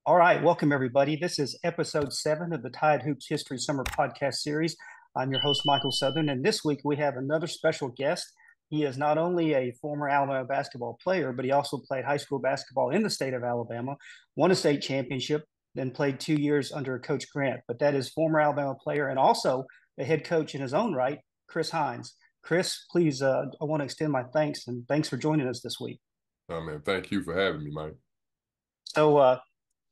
All right, welcome everybody. This is episode 7 of the Tide Hoops History Summer Podcast Series. I'm your host, Michael Southern, and this week we have another special guest. He is not only a former Alabama basketball player, but he also played high school basketball in the state of Alabama, won a state championship, then played 2 years under Coach Grant. But that is former Alabama player and also a head coach in his own right, Chris Hines. Chris, please, I want to extend my thanks and thanks for joining us this week. Oh man, thank you for having me, Mike. So,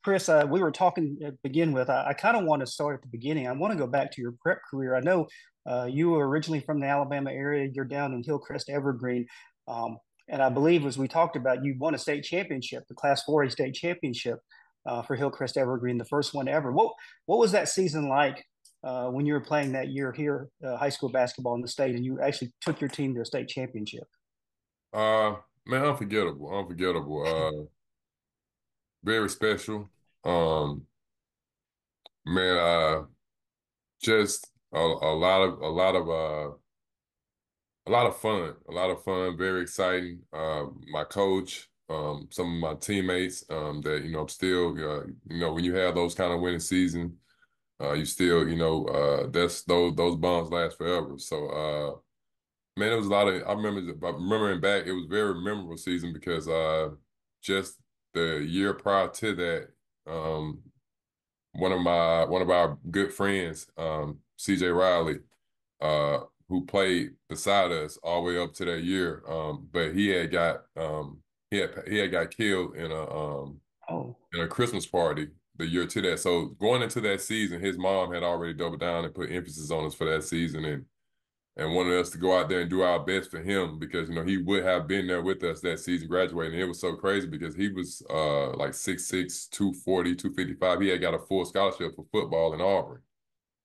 Chris, we were talking to begin with. I kind of want to start at the beginning. I want to go back to your prep career. I know you were originally from the Alabama area. You're down in Hillcrest, Evergreen. And I believe, as we talked about, you won a state championship, the Class 4A state championship for Hillcrest Evergreen, the first one ever. What was that season like when you were playing that year here, high school basketball in the state, and you actually took your team to a state championship? Man, unforgettable. Very special. Um, man, just a lot of fun, very exciting. My coach, some of my teammates, that I'm still, when you have those kind of winning season, you still, that's those bonds last forever. So, man, it was a lot of. I remember remembering back. It was a very memorable season because just the year prior to that, one of our good friends, CJ Riley, who played beside us all the way up to that year, but he had got killed Oh, in a Christmas party the year to that. So going into that season, his mom had already doubled down and put emphasis on us for that season, and wanted us to go out there and do our best for him because, he would have been there with us that season graduating. And it was so crazy because he was like 6'6", 240, 255. He had got a full scholarship for football in Auburn.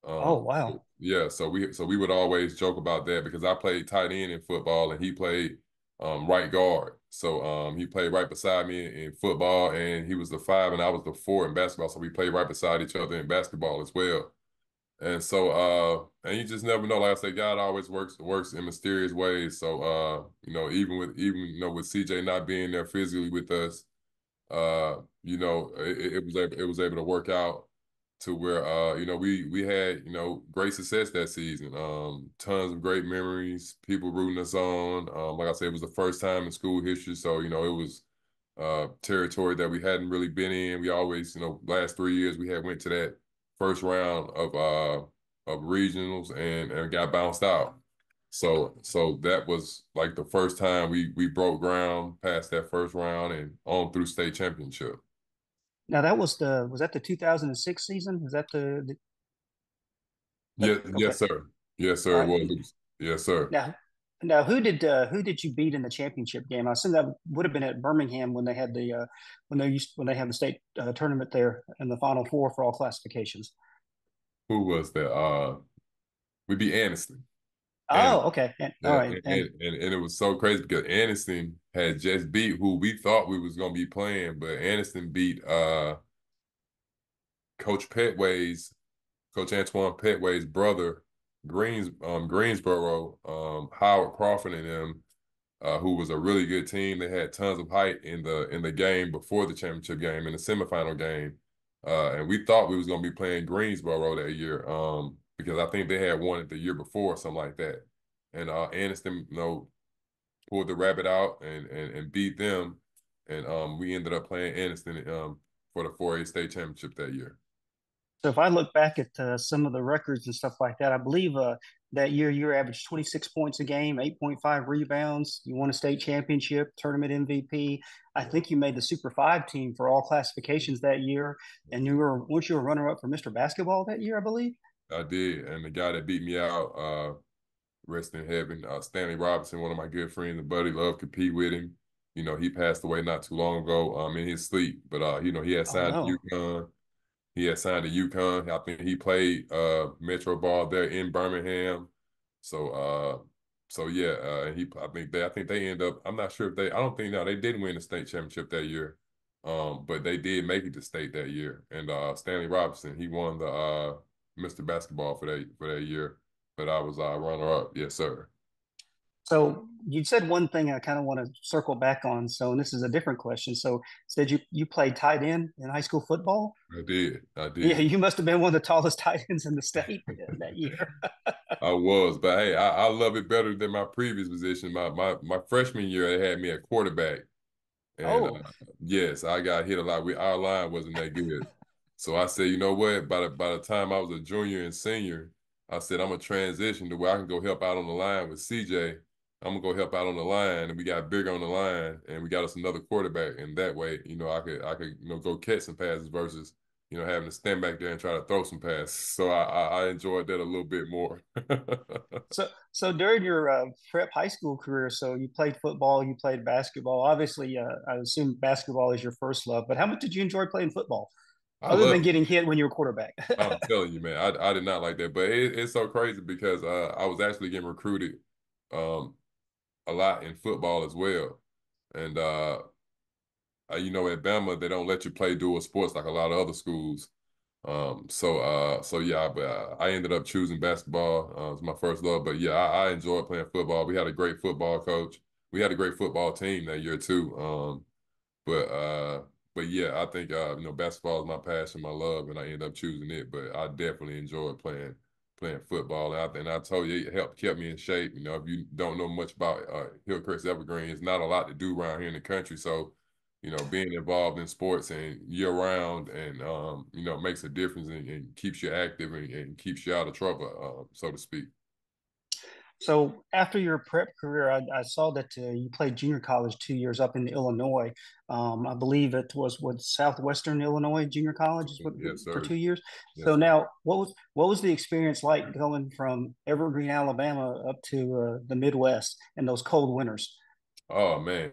oh, So, wow. yeah, so we would always joke about that because I played tight end in football and he played right guard. So he played right beside me in football, and he was the 5 and I was the 4 in basketball. So we played right beside each other in basketball as well. And so, and you just never know. Like I said, God always works in mysterious ways. So, with CJ not being there physically with us, it was able to work out to where, we had, great success that season. Tons of great memories, people rooting us on. Like I said, it was the first time in school history, so it was territory that we hadn't really been in. We always, last 3 years we had went to that first round of regionals and got bounced out. So that was like the first time we broke ground past that first round and on through state championship. Now that was that the 2006 season? Is that Yes, okay? yes, sir. Yes, All sir. It right. was. It was yes, sir. Now who did you beat in the championship game? I assume that would have been at Birmingham when they had when they had the state tournament there in the Final Four for all classifications. Who was that? We beat Aniston. Oh, Aniston. okay. All Yeah, right. and it was so crazy because Aniston had just beat who we thought we was gonna be playing, but Aniston beat Coach Petway's Coach Antoine Petway's brother, Greensboro, Howard Crawford and them, who was a really good team. They had tons of height in the game before the championship game, in the semifinal game. And we thought we was gonna be playing Greensboro that year, because I think they had won it the year before, something like that. And Aniston, pulled the rabbit out and beat them. And we ended up playing Aniston for the 4A state championship that year. So if I look back at some of the records and stuff like that, I believe that year you averaged 26 points a game, 8.5 rebounds. You won a state championship, tournament MVP. I think you made the Super Five team for all classifications that year, and weren't you a runner up for Mr. Basketball that year, I believe. I did, and the guy that beat me out, rest in heaven, Stanley Robinson, one of my good friends and buddy, love compete with him. He passed away not too long ago, in his sleep. But he had Oh signed to no. UConn. He had signed to UConn. I think he played Metro ball there in Birmingham. So so yeah, I think they end up. I'm not sure if they. I don't think no, they didn't win the state championship that year. But they did make it to state that year. And Stanley Robinson, he won the Mr. Basketball for that year. But I was runner up. Yes, sir. So you said one thing I kind of want to circle back on. So, and this is a different question. So, said you played tight end in high school football? I did. I Yeah, did. you must have been one of the tallest tight ends in the state that year. I was, but hey, I love it better than my previous position. My freshman year, they had me at quarterback. And Oh, yes, I got hit a lot. Our line wasn't that good. So I said, you know what? By the time I was a junior and senior, I said I'm gonna transition to where I can go help out on the line with CJ. I'm gonna go help out on the line, and we got bigger on the line, and we got us another quarterback. And that way, I could go catch some passes versus having to stand back there and try to throw some passes. So I enjoyed that a little bit more. so during your prep high school career, so you played football, you played basketball. Obviously, I assume basketball is your first love. But how much did you enjoy playing football, I other than love getting hit when you were quarterback? I'm telling you, man, I did not like that, but it's so crazy because I was actually getting recruited um, a lot in football as well, and at Bama they don't let you play dual sports like a lot of other schools. So yeah, but I ended up choosing basketball. It was my first love, but yeah, I enjoyed playing football. We had a great football coach. We had a great football team that year too. But uh, but yeah, I think basketball is my passion, my love, and I ended up choosing it. But I definitely enjoyed playing football, and I told you it helped kept me in shape. If you don't know much about Hillcrest Evergreen, it's not a lot to do around here in the country. So, being involved in sports and year round, and makes a difference and keeps you active and keeps you out of trouble, so to speak. So after your prep career, I saw that you played junior college 2 years up in Illinois. I believe it was what Southwestern Illinois Junior College is Yes, for sir. 2 years. So Yes, sir. now, what was the experience like going from Evergreen, Alabama, up to the Midwest and those cold winters? Oh man,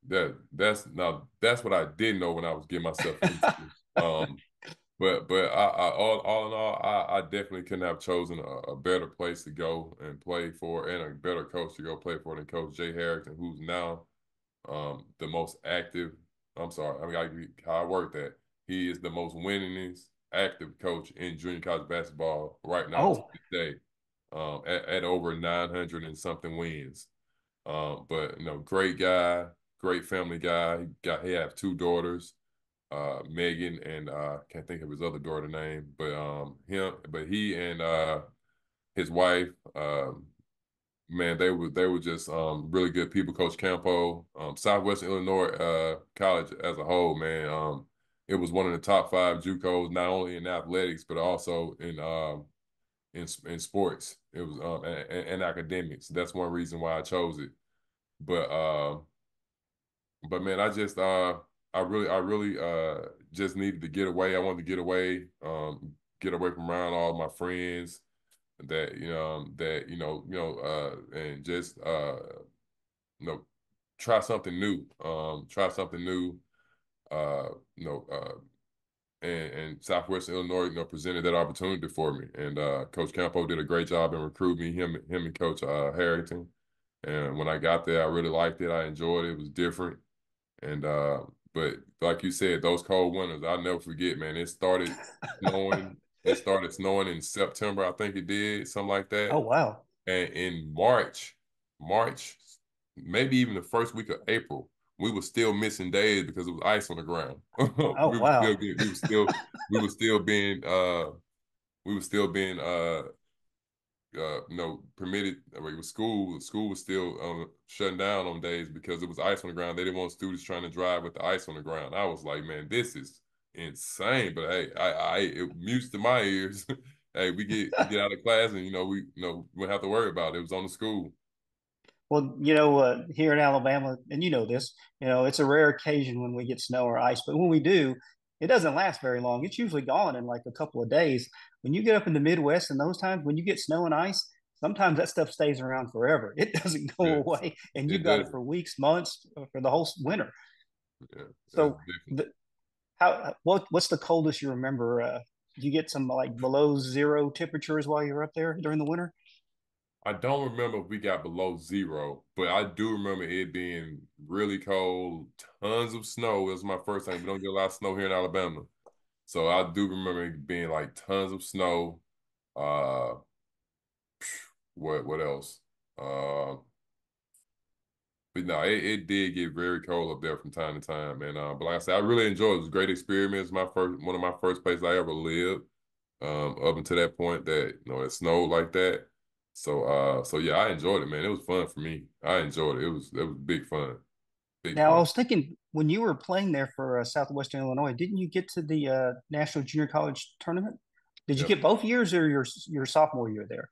that's what I didn't know when I was getting myself into. Um, but all in all, I definitely couldn't have chosen a better place to go and play for, and a better coach to go play for than Coach Jay Harrington, who's now the most active. I'm sorry, how I work that. He is the most winningest active coach in junior college basketball right now to Oh, this day, at over 900 and something wins. But great guy, great family guy. He have two daughters, Megan and can't think of his other daughter name, but he and his wife, man, they were just really good people. Coach Campo, Southwestern Illinois College as a whole, man. It was one of the top five JUCOs, not only in athletics but also in sports. It was and academics. That's one reason why I chose it. But but man, I really just needed to get away. I wanted to get away from around all my friends and just you know try something new. Try something new. Uh, you know, uh, and Southwestern Illinois, presented that opportunity for me. And Coach Campo did a great job in recruiting me. Him and Coach Harrington. And when I got there, I really liked it. I enjoyed it. It was different. And but like you said, those cold winters, I'll never forget, man. Snowing. It started snowing in September, I think it did, something like oh that. wow, And in March, maybe even the first week of April, we were still missing days because it was ice on the ground. oh wow. We were still being permitted. With school was still shutting down on days because it was ice on the ground. They didn't want students trying to drive with the ice on the ground. I was like, man, this is insane. But hey, it music to my ears. Hey, we get out of class and we don't have to worry about it. It was on the school. Well, here in Alabama, and you know this, it's a rare occasion when we get snow or ice, but when we do, it doesn't last very long. It's usually gone in like a couple of days. When you get up in the Midwest and those times, when you get snow and ice, sometimes that stuff stays around forever. It doesn't go Yes, away, and you've it got it does. for weeks, months, for the whole winter. Yeah, that's So, different. the, what's the coldest you remember? You get some like below zero temperatures while you're up there during the winter? I don't remember if we got below zero, but I do remember it being really cold, tons of snow. It was my first time. We don't get a lot of snow here in Alabama. So I do remember it being like tons of snow. Uh, what else? But no, it did get very cold up there from time to time. And but like I said, I really enjoyed it. It was a great experience. One of my first places I ever lived. Up until that point that it snowed like that. So yeah, I enjoyed it, man. It was fun for me. I enjoyed it. It was big fun. Big Now, I fun. was thinking when you were playing there for Southwestern Illinois, didn't you get to the National Junior College tournament? Did you Yep. get both years or your sophomore year there?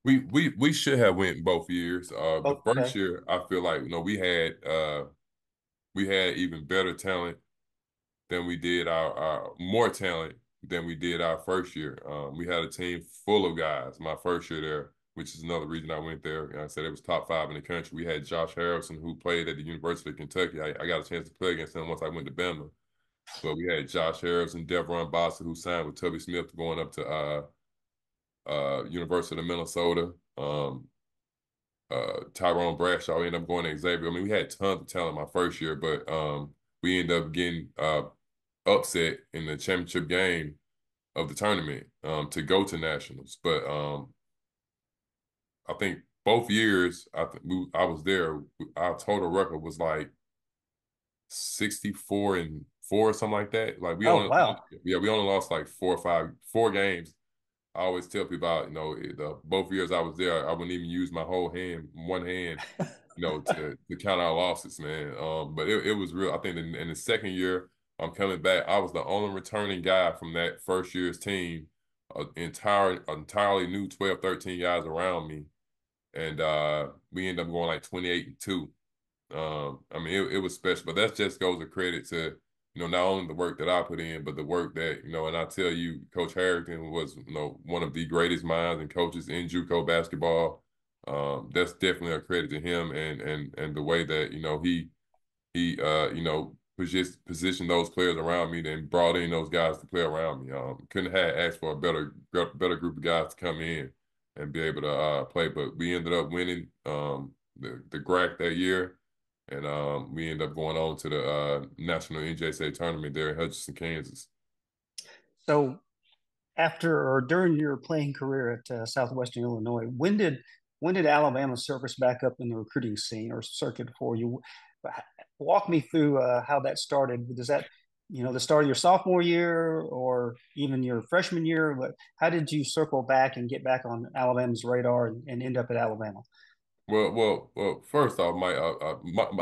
We should have went both years. The Both. first Okay. year I feel like we had even better talent than we did our more talent than we did our first year. We had a team full of guys my first year there, which is another reason I went there. And I said it was top 5 in the country. We had Josh Harrison, who played at the University of Kentucky. I got a chance to play against him once I went to Bama. But we had Josh Harrison, Devron Bossa, who signed with Tubby Smith, going up to University of Minnesota. Tyrone Bradshaw ended up going to Xavier. I mean, we had tons of talent my first year, but we ended up getting upset in the championship game of the tournament to go to nationals. But I think both years I was there. Our total record was like 64-4 or something like that. Like Oh, wow. we only lost like 4 games. I always tell people about both years I was there, I wouldn't even use my whole one hand, to count our losses, man. But it was real. I think in the second year, I'm coming back. I was the only returning guy from that first year's team. Entirely new 12, 13 guys around me, and we ended up going like 28-2. I mean, it was special, but that just goes to credit to not only the work that I put in, but the work that and I tell you, Coach Harrington was one of the greatest minds and coaches in JUCO basketball. That's definitely a credit to him and the way that he positioned those players around me and brought in those guys to play around me. Couldn't have asked for a better group of guys to come in and be able to play, but we ended up winning the GRAC that year. And we ended up going on to the National NJSA tournament there in Hutchinson, Kansas. So after or during your playing career at Southwestern Illinois, when did Alabama surface back up in the recruiting scene or circuit for you? Walk me through how that started. Does that, the start of your sophomore year or even your freshman year? How did you circle back and get back on Alabama's radar and end up at Alabama? Well. First off, my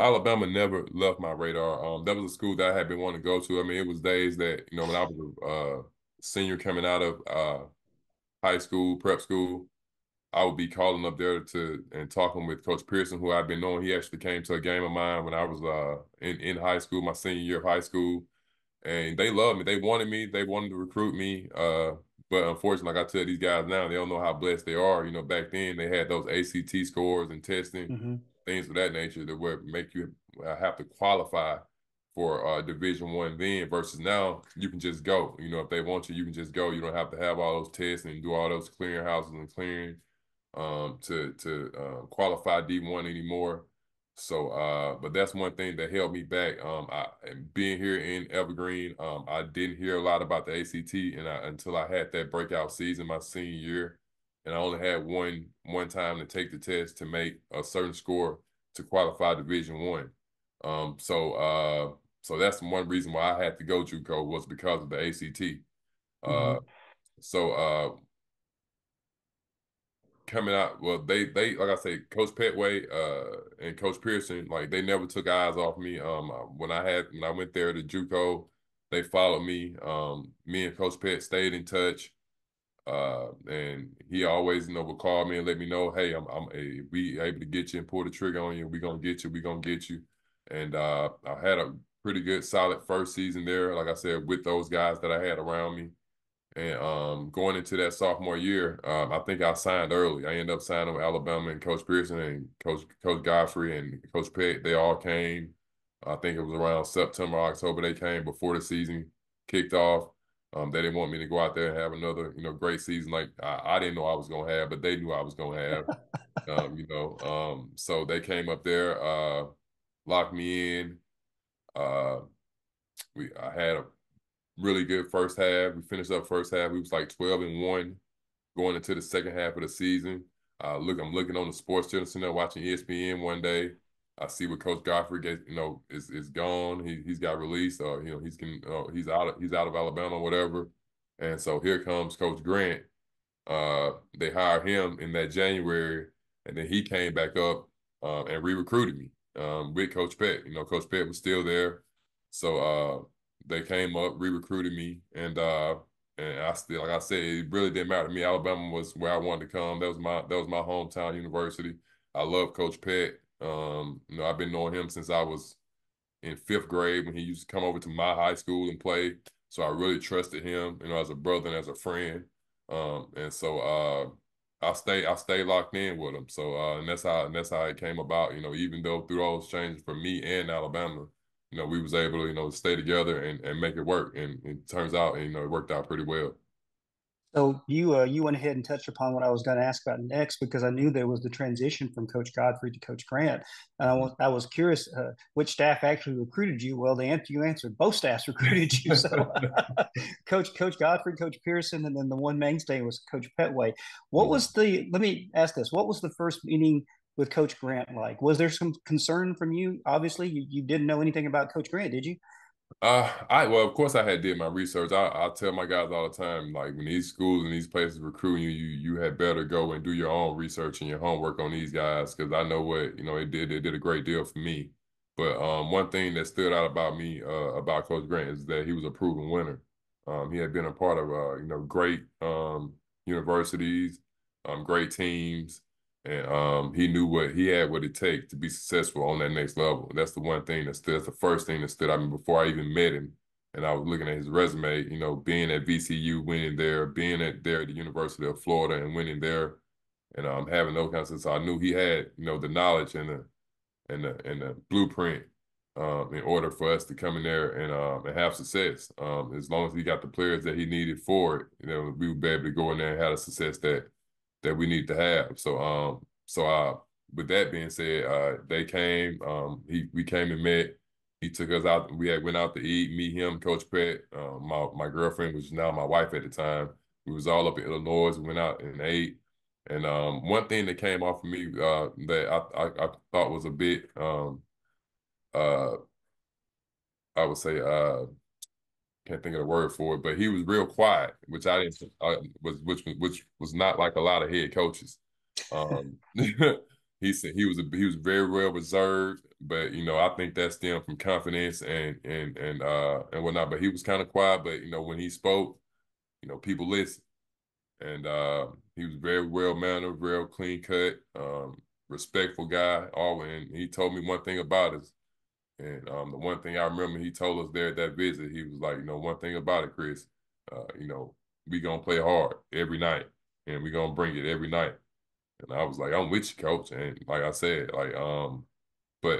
Alabama never left my radar. That was a school that I had been wanting to go to. I mean, it was days that when I was a senior coming out of high school, prep school, I would be calling up there and talking with Coach Pearson, who I've been knowing. He actually came to a game of mine when I was in high school, my senior year of high school, and they loved me. They wanted me. They wanted to recruit me. But unfortunately, like I tell these guys now, they don't know how blessed they are. Back then they had those ACT scores and testing, Mm-hmm. things of that nature that would make you have to qualify for Division I then versus now you can just go. If they want you, you can just go. You don't have to have all those tests and do all those clearinghouses and clearing to qualify D1 anymore. So, but that's one thing that held me back. Being here in Evergreen, I didn't hear a lot about the ACT, until I had that breakout season my senior year, and I only had one time to take the test to make a certain score to qualify Division I. So that's one reason why I had to go JUCO was because of the ACT. Mm-hmm. So coming out, well, they like I say, Coach Petway and Coach Pearson, like they never took eyes off me. When I went there to JUCO, they followed me. Me and Coach Pet stayed in touch. And he always, would call me and let me know, hey, we able to get you and pull the trigger on you. We gonna get you. We gonna get you. And I had a pretty good, solid first season there. Like I said, with those guys that I had around me. And going into that sophomore year, I think I signed early. I ended up signing with Alabama and Coach Pearson and Coach Godfrey and Coach Pett. They all came. I think it was around September, October. They came before the season kicked off. They didn't want me to go out there and have another, great season like I didn't know I was gonna have, but they knew I was gonna have. So they came up there, locked me in. Uh, I had a really good first half. We finished up first half. We was like 12-1 going into the second half of the season. I'm looking on the sports channel, sitting there watching ESPN one day. I see what Coach Godfrey is gone. He's got released. He's out of Alabama, or whatever. And so here comes Coach Grant. They hired him in that January, and then he came back up and re-recruited me with Coach Pett. Coach Pett was still there, so they came up, re-recruited me, and I still, like I said, it really didn't matter to me. Alabama was where I wanted to come. That was my hometown university. I love Coach Pett. I've been knowing him since I was in fifth grade when he used to come over to my high school and play. So I really trusted him, as a brother and as a friend. And so I stayed locked in with him. So and that's how it came about. Even though through all those changes for me and Alabama, we was able to stay together and make it work. And it turns out, it worked out pretty well. So you went ahead and touched upon what I was going to ask about next because I knew there was the transition from Coach Godfrey to Coach Grant, and I was curious which staff actually recruited you. Well, the answer you answered, both staffs recruited you. So Coach Godfrey, Coach Pearson, and then the one mainstay was Coach Petway. Let me ask this: what was the first meeting with Coach Grant like? Was there some concern from you? Obviously, you didn't know anything about Coach Grant, did you? Of course I had did my research. I tell my guys all the time, like when these schools and these places recruiting you, you had better go and do your own research and your homework on these guys because I know what it did a great deal for me. But one thing that stood out about me about Coach Grant is that he was a proven winner. He had been a part of great universities, great teams. And he knew what it takes to be successful on that next level. That's the one thing that's the first thing that stood out. I mean, before I even met him, and I was looking at his resume, being at VCU, winning there, being at the University of Florida and winning there, and having those kinds of. So I knew he had, the knowledge and the blueprint in order for us to come in there and have success. As long as he got the players that he needed for it, we would be able to go in there and have the success that we need to have. So with that being said, they came. We came and met. He took us out. We went out to eat. Me, him, Coach Pett, my girlfriend, which is now my wife at the time. We was all up in Illinois. We went out and ate. And one thing that came off of me that I thought was a bit uh, I would say can't think of the word for it, but he was real quiet, which I didn't which was not like a lot of head coaches. Um, he said he was very well reserved, but I think that stemmed from confidence and whatnot. But he was kind of quiet, but when he spoke, people listened, and he was very well mannered, real clean cut, respectful guy. All and he told me one thing about us. And the one thing I remember he told us there at that visit, he was like, one thing about it, Chris, we gonna play hard every night, and we gonna bring it every night. And I was like, I'm with you, coach. And like I said, but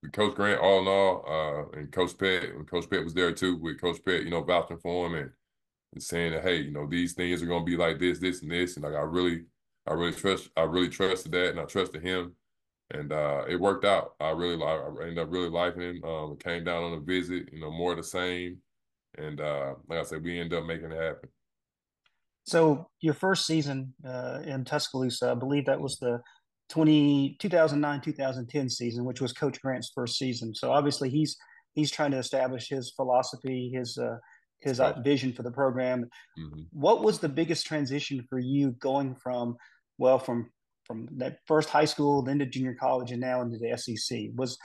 with Coach Grant, all in all, and Coach Pett was there too. With Coach Pett, vouching for him and saying that, hey, these things are gonna be like this, and this, and like I really trusted that, and I trusted him. And it worked out. I ended up really liking him. Came down on a visit, more of the same. And like I said, we ended up making it happen. So your first season in Tuscaloosa, I believe that was the 2009-2010 season, which was Coach Grant's first season. So obviously he's trying to establish his philosophy, his vision for the program. Mm-hmm. What was the biggest transition for you going from that first high school, then to junior college, and now into the SEC? Was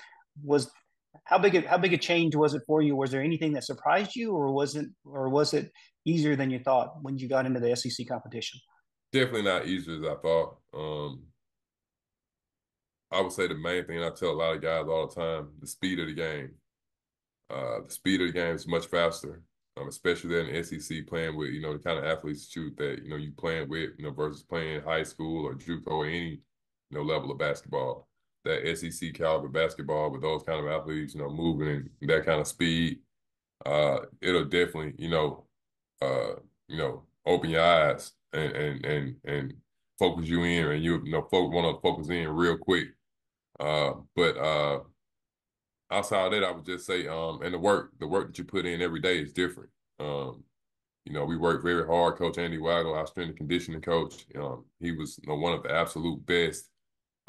how big a change was it for you? Was there anything that surprised you, or was it easier than you thought when you got into the SEC competition? Definitely not easy as I thought. I would say the main thing, and I tell a lot of guys all the time, the speed of the game. The speed of the game is much faster, especially there in the SEC playing with, the kind of athletes that, you playing with, versus playing high school or JUCO or any, level of basketball. That SEC caliber basketball with those kind of athletes, moving and that kind of speed, it'll definitely, open your eyes and focus you in, and folks want to focus in real quick. But outside of that, I would just say, and the work that you put in every day is different. We work very hard. Coach Andy Waggle, our strength and conditioning coach, he was one of the absolute best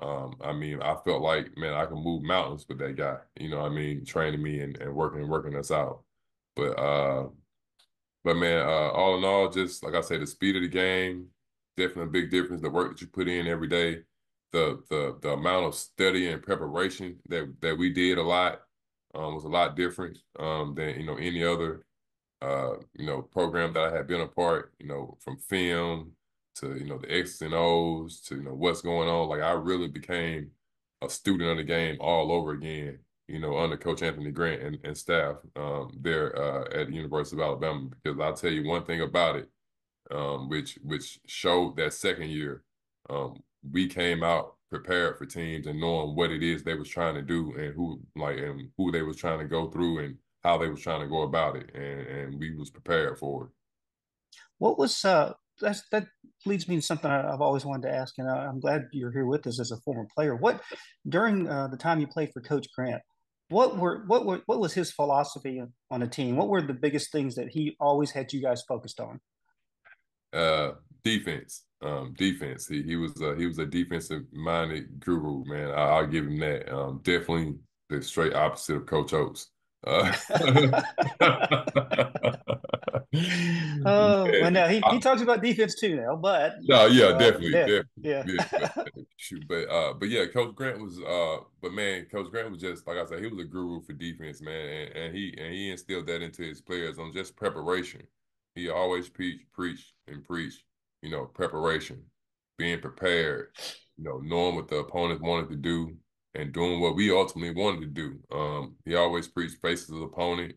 I mean, I felt like, man, I can move mountains with that guy. You know what I mean? Training me and working us out. But but man, all in all, just like I say, the speed of the game, definitely a big difference. The work that you put in every day, the amount of study and preparation that we did a lot was a lot different than any other program that I had been a part, from film to, the X's and O's to, what's going on. Like I really became a student of the game all over again, under Coach Anthony Grant and staff there at the University of Alabama. Because I'll tell you one thing about it, which showed that second year, we came out prepared for teams and knowing what it is they was trying to do and who they was trying to go through and how they was trying to go about it, and we was prepared for it. What was that leads me to something I've always wanted to ask, and I'm glad you're here with us as a former player. What during the time you played for Coach Grant, what was his philosophy on a team? What were the biggest things that he always had you guys focused on? Uh, defense. Defense. He was a defensive minded guru, man. I'll give him that. Definitely the straight opposite of Coach Oates. Oh, well, Yeah, now he talks about defense too now, but no, yes, yeah, definitely, yeah, definitely. yeah. Yeah, shoot, but yeah, Coach Grant was but man, Coach Grant was just like I said, he was a guru for defense, man, and he instilled that into his players on just preparation. He always preach and preach, preparation, being prepared, knowing what the opponent wanted to do and doing what we ultimately wanted to do. He always preached faces of the opponent.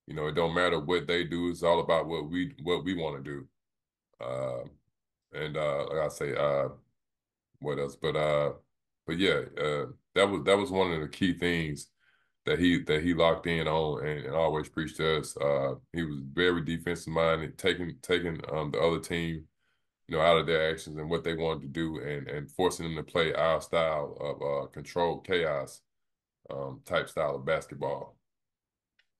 It don't matter what they do, it's all about what we want to do. Uh, and like I say, what else? But yeah, that was one of the key things that he locked in on and always preached to us. He was very defensive minded, taking the other team, out of their actions and what they wanted to do, and forcing them to play our style of controlled chaos type style of basketball.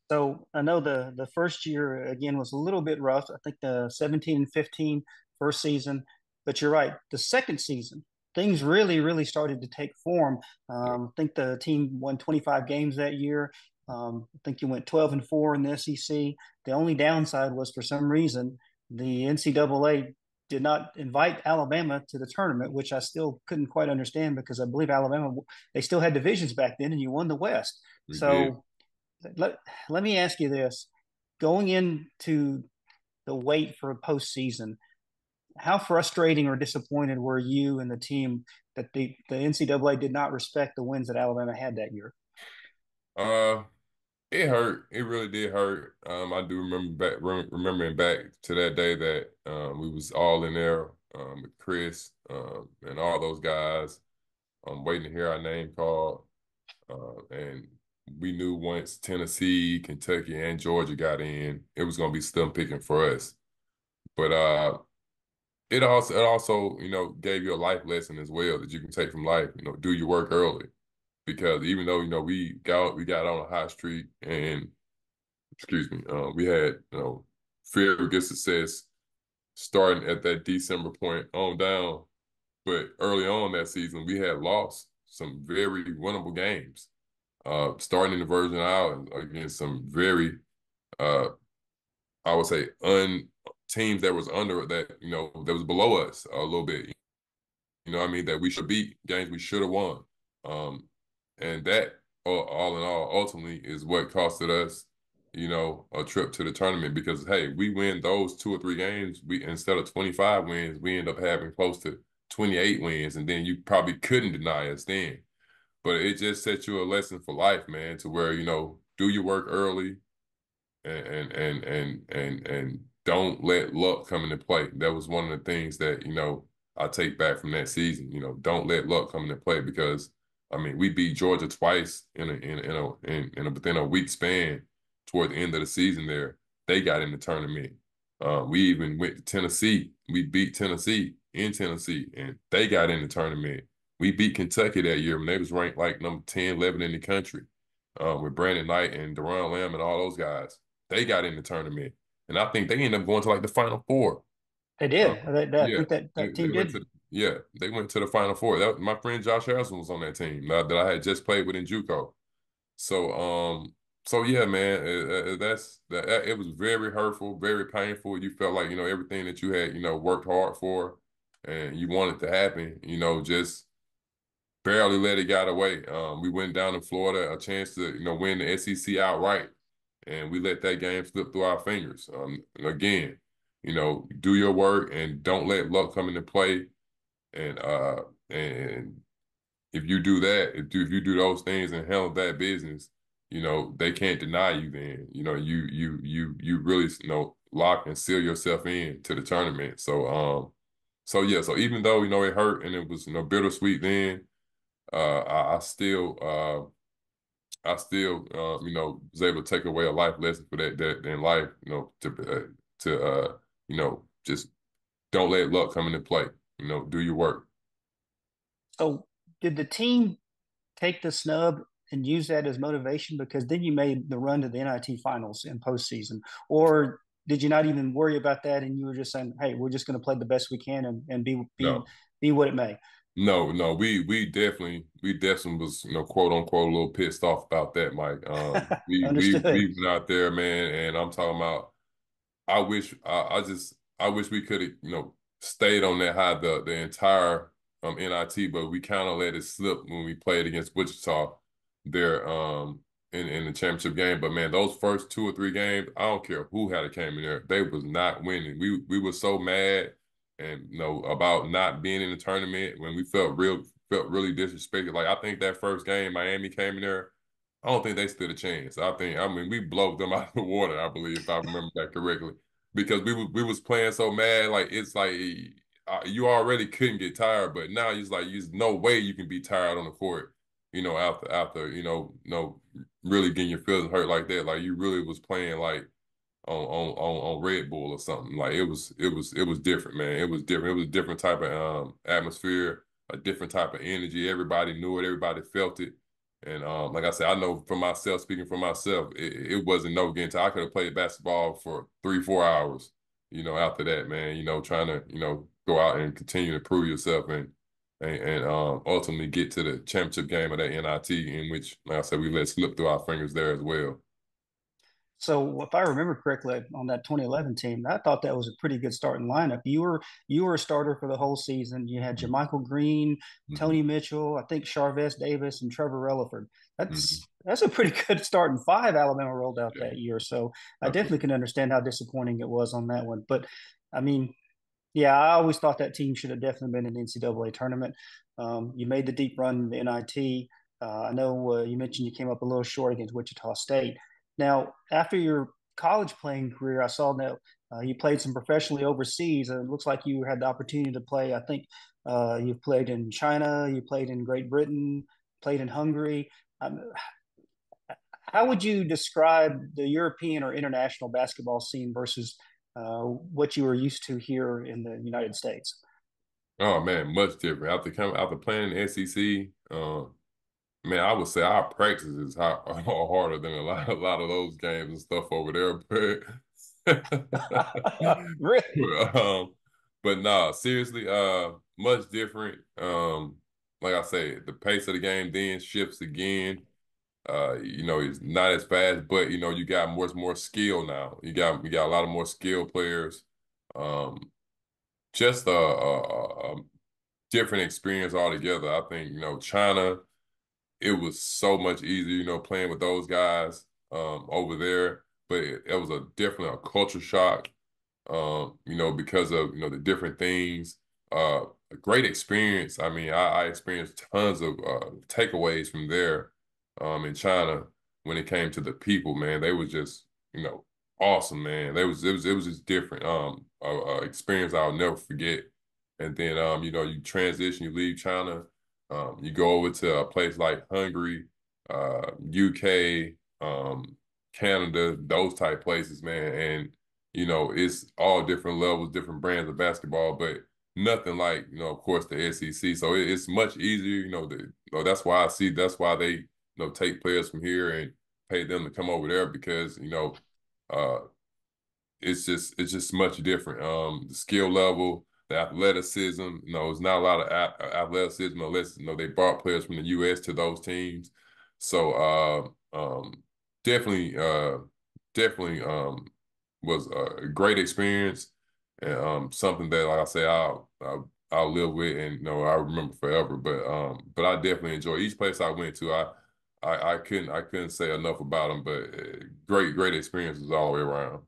So I know the first year again was a little bit rough. I think the 17 and 15 first season, but you're right. The second season, things really started to take form. Yeah. I think the team won 25 games that year. I think you went 12 and 4 in the SEC. The only downside was for some reason the NCAA did not invite Alabama to the tournament, which I still couldn't quite understand because I believe Alabama they still had divisions back then, and you won the West. We did. So let me ask you this: going into the wait for a postseason, how frustrating or disappointed were you and the team that the NCAA did not respect the wins that Alabama had that year? Uh, it hurt. It really did hurt. I do remembering back to that day that we was all in there with Chris and all those guys, waiting to hear our name called. And we knew once Tennessee, Kentucky, and Georgia got in, it was going to be stump picking for us. But it also gave you a life lesson as well that you can take from life. Do your work early, because even though we got on a hot streak and excuse me, we had fairly good success starting at that December point on down, but early on that season we had lost some very winnable games. Starting in the Virgin Islands against some very, I would say, teams that was under that was below us a little bit. You know what I mean? That we should beat, games we should have won. And that, all in all, ultimately is what costed us, a trip to the tournament. Because, hey, we win those 2 or 3 games, we instead of 25 wins, we end up having close to 28 wins. And then you probably couldn't deny us then. But it just set you a lesson for life, man, to where, do your work early, and don't let luck come into play. That was one of the things that, I take back from that season. Don't let luck come into play, because I mean we beat Georgia twice within a week span toward the end of the season there. They got in the tournament. We even went to Tennessee. We beat Tennessee in Tennessee, and they got in the tournament. We beat Kentucky that year when they was ranked like number 10, 11 in the country, with Brandon Knight and Deron Lamb and all those guys. They got in the tournament, and I think they ended up going to like the Final Four. They did. I Yeah, think that they team went did. Yeah, they went to the Final Four. That my friend Josh Harrison was on that team that I had just played with in JUCO. So so yeah, man, that's that. It was very hurtful, very painful. You felt like everything that you had worked hard for, and you wanted to happen. Just barely let it get away. We went down in Florida, a chance to win the SEC outright, and we let that game slip through our fingers. Again, do your work and don't let luck come into play. And if you do that, if you do those things and handle that business, they can't deny you. Then you really lock and seal yourself in to the tournament. So yeah, so even though it hurt and it was bittersweet then, I still was able to take away a life lesson for that in life, to just don't let luck come into play. Do your work. So did the team take the snub and use that as motivation? Because then you made the run to the NIT finals in postseason. Or did you not even worry about that and you were just saying, hey, we're just going to play the best we can and No, be what it may? no, we definitely was quote unquote a little pissed off about that, Mike. Understood. We went out there, man, and I'm talking about. I wish we could have stayed on that high the entire NIT, but we kind of let it slip when we played against Wichita there in the championship game. But man, those first 2 or 3 games, I don't care who had it came in there, they was not winning. We were so mad and about not being in the tournament when we felt really disrespected. Like I think that first game Miami came in there. I don't think they stood a chance. I mean, we blowed them out of the water, I believe, if I remember that correctly, because we was playing so mad. Like it's like you already couldn't get tired, but now it's like there's no way you can be tired on the court. After really getting your feelings hurt like that. Like you really was playing like on Red Bull or something. Like it was different, man. It was different. It was a different type of atmosphere, a different type of energy. Everybody knew it. Everybody felt it. And like I said, I know for myself, speaking for myself, it wasn't no getting to. I could have played basketball for 3, 4 hours, after that, man, trying to, go out and continue to prove yourself and ultimately get to the championship game of that NIT, in which, like I said, we let slip through our fingers there as well. So if I remember correctly on that 2011 team, I thought that was a pretty good starting lineup. You were a starter for the whole season. You had Mm-hmm. Jermichael Green, Mm-hmm. Tony Mitchell, I think Charvez Davis, and Trevor Relaford. Mm-hmm. That's a pretty good starting five Alabama rolled out Yeah, that year. So I definitely absolutely. can understand how disappointing it was on that one. But I mean, yeah, I always thought that team should have definitely been in the NCAA tournament. You made the deep run in the NIT. I know you mentioned you came up a little short against Wichita State. Now, after your college playing career, I saw that you played some professionally overseas. And it looks like you had the opportunity to play. I think you've played in China, you played in Great Britain, played in Hungary. Um, how would you describe the European or international basketball scene versus what you were used to here in the United States? Oh man, much different. After playing in the SEC, man, I would say our practice is harder than a lot of those games and stuff over there. Really? Um, but nah, seriously, much different. Like I say, the pace of the game then shifts again. It's not as fast, but you got more skill now. You got a lot of more skilled players. Um, just a different experience altogether. I think, China, it was so much easier, playing with those guys over there. But it was definitely a culture shock, because of, the different things. A great experience. I mean, I experienced tons of takeaways from there in China when it came to the people, man. They was just, awesome, man. It was just different. Experience I'll never forget. And then you transition, you leave China, you go over to a place like Hungary, UK, Canada, those type places, man. And it's all different levels, different brands of basketball, but nothing like, of course, the SEC. So it's much easier, that's why that's why they, take players from here and pay them to come over there because, uh, it's just much different. The skill level, the athleticism. It's not a lot of athleticism unless they brought players from the U.S. to those teams. So definitely, definitely was a great experience and something that, like I say, I'll live with and I remember forever. But I definitely enjoy each place I went to. I couldn't say enough about them. But great experiences all the way around.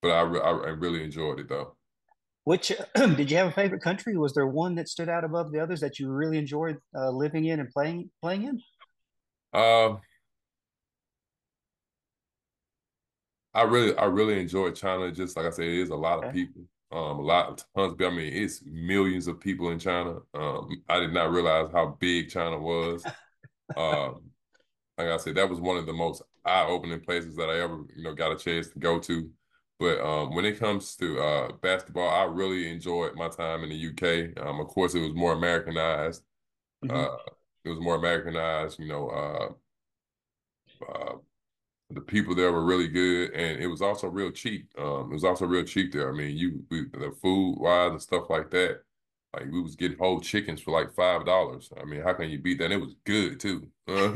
But I really enjoyed it though. Which did you have a favorite country? Was there one that stood out above the others that you really enjoyed living in and playing in? Um, I really enjoyed China. Just like I said, it is a lot of Okay. people. A lot of tons of people. I mean, it's millions of people in China. I did not realize how big China was. Um, like I said, that was one of the most eye-opening places that I ever, got a chance to go to. But when it comes to basketball, I really enjoyed my time in the UK. Of course, it was more Americanized. Hmm. Uh, it was more Americanized. Uh, the people there were really good, and it was also real cheap. It was also real cheap there. I mean, the food wise and stuff like that. Like we was getting whole chickens for like $5. I mean, how can you beat that? And it was good too. But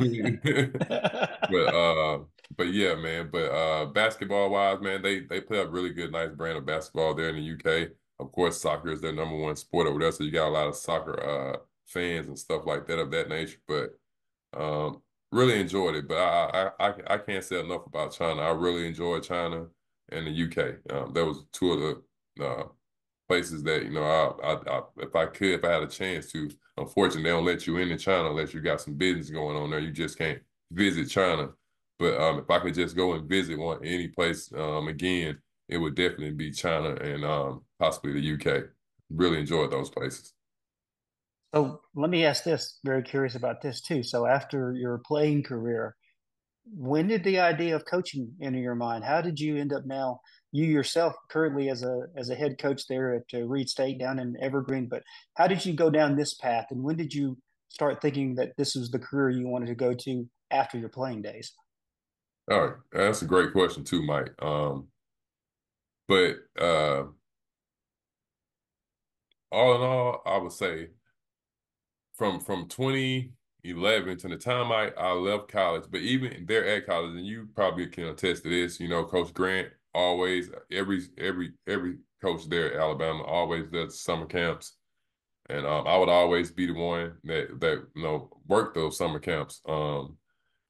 but yeah, man. But basketball wise, man, they play a really good, nice brand of basketball there in the UK. Of course, soccer is their number one sport over there, so you got a lot of soccer fans and stuff like that of that nature. But um, really enjoyed it, but I can't say enough about China. I really enjoyed China and the UK. That was two of the places that if I had a chance to. Unfortunately, they don't let you into China unless you got some business going on there. You just can't visit China. But if I could just go and visit any place again, it would definitely be China and possibly the UK. Really enjoyed those places. So let me ask this, very curious about this too. So after your playing career, when did the idea of coaching enter your mind? How did you end up now, you yourself currently as a head coach there at Reid State down in Evergreen, but how did you go down this path? And when did you start thinking that this was the career you wanted to go to after your playing days? All right, that's a great question too, Mike. But all in all, I would say from 2011 to the time I left college, but even there at college, and you probably can attest to this, Coach Grant always every coach there at Alabama always does summer camps, and I would always be the one that worked those summer camps.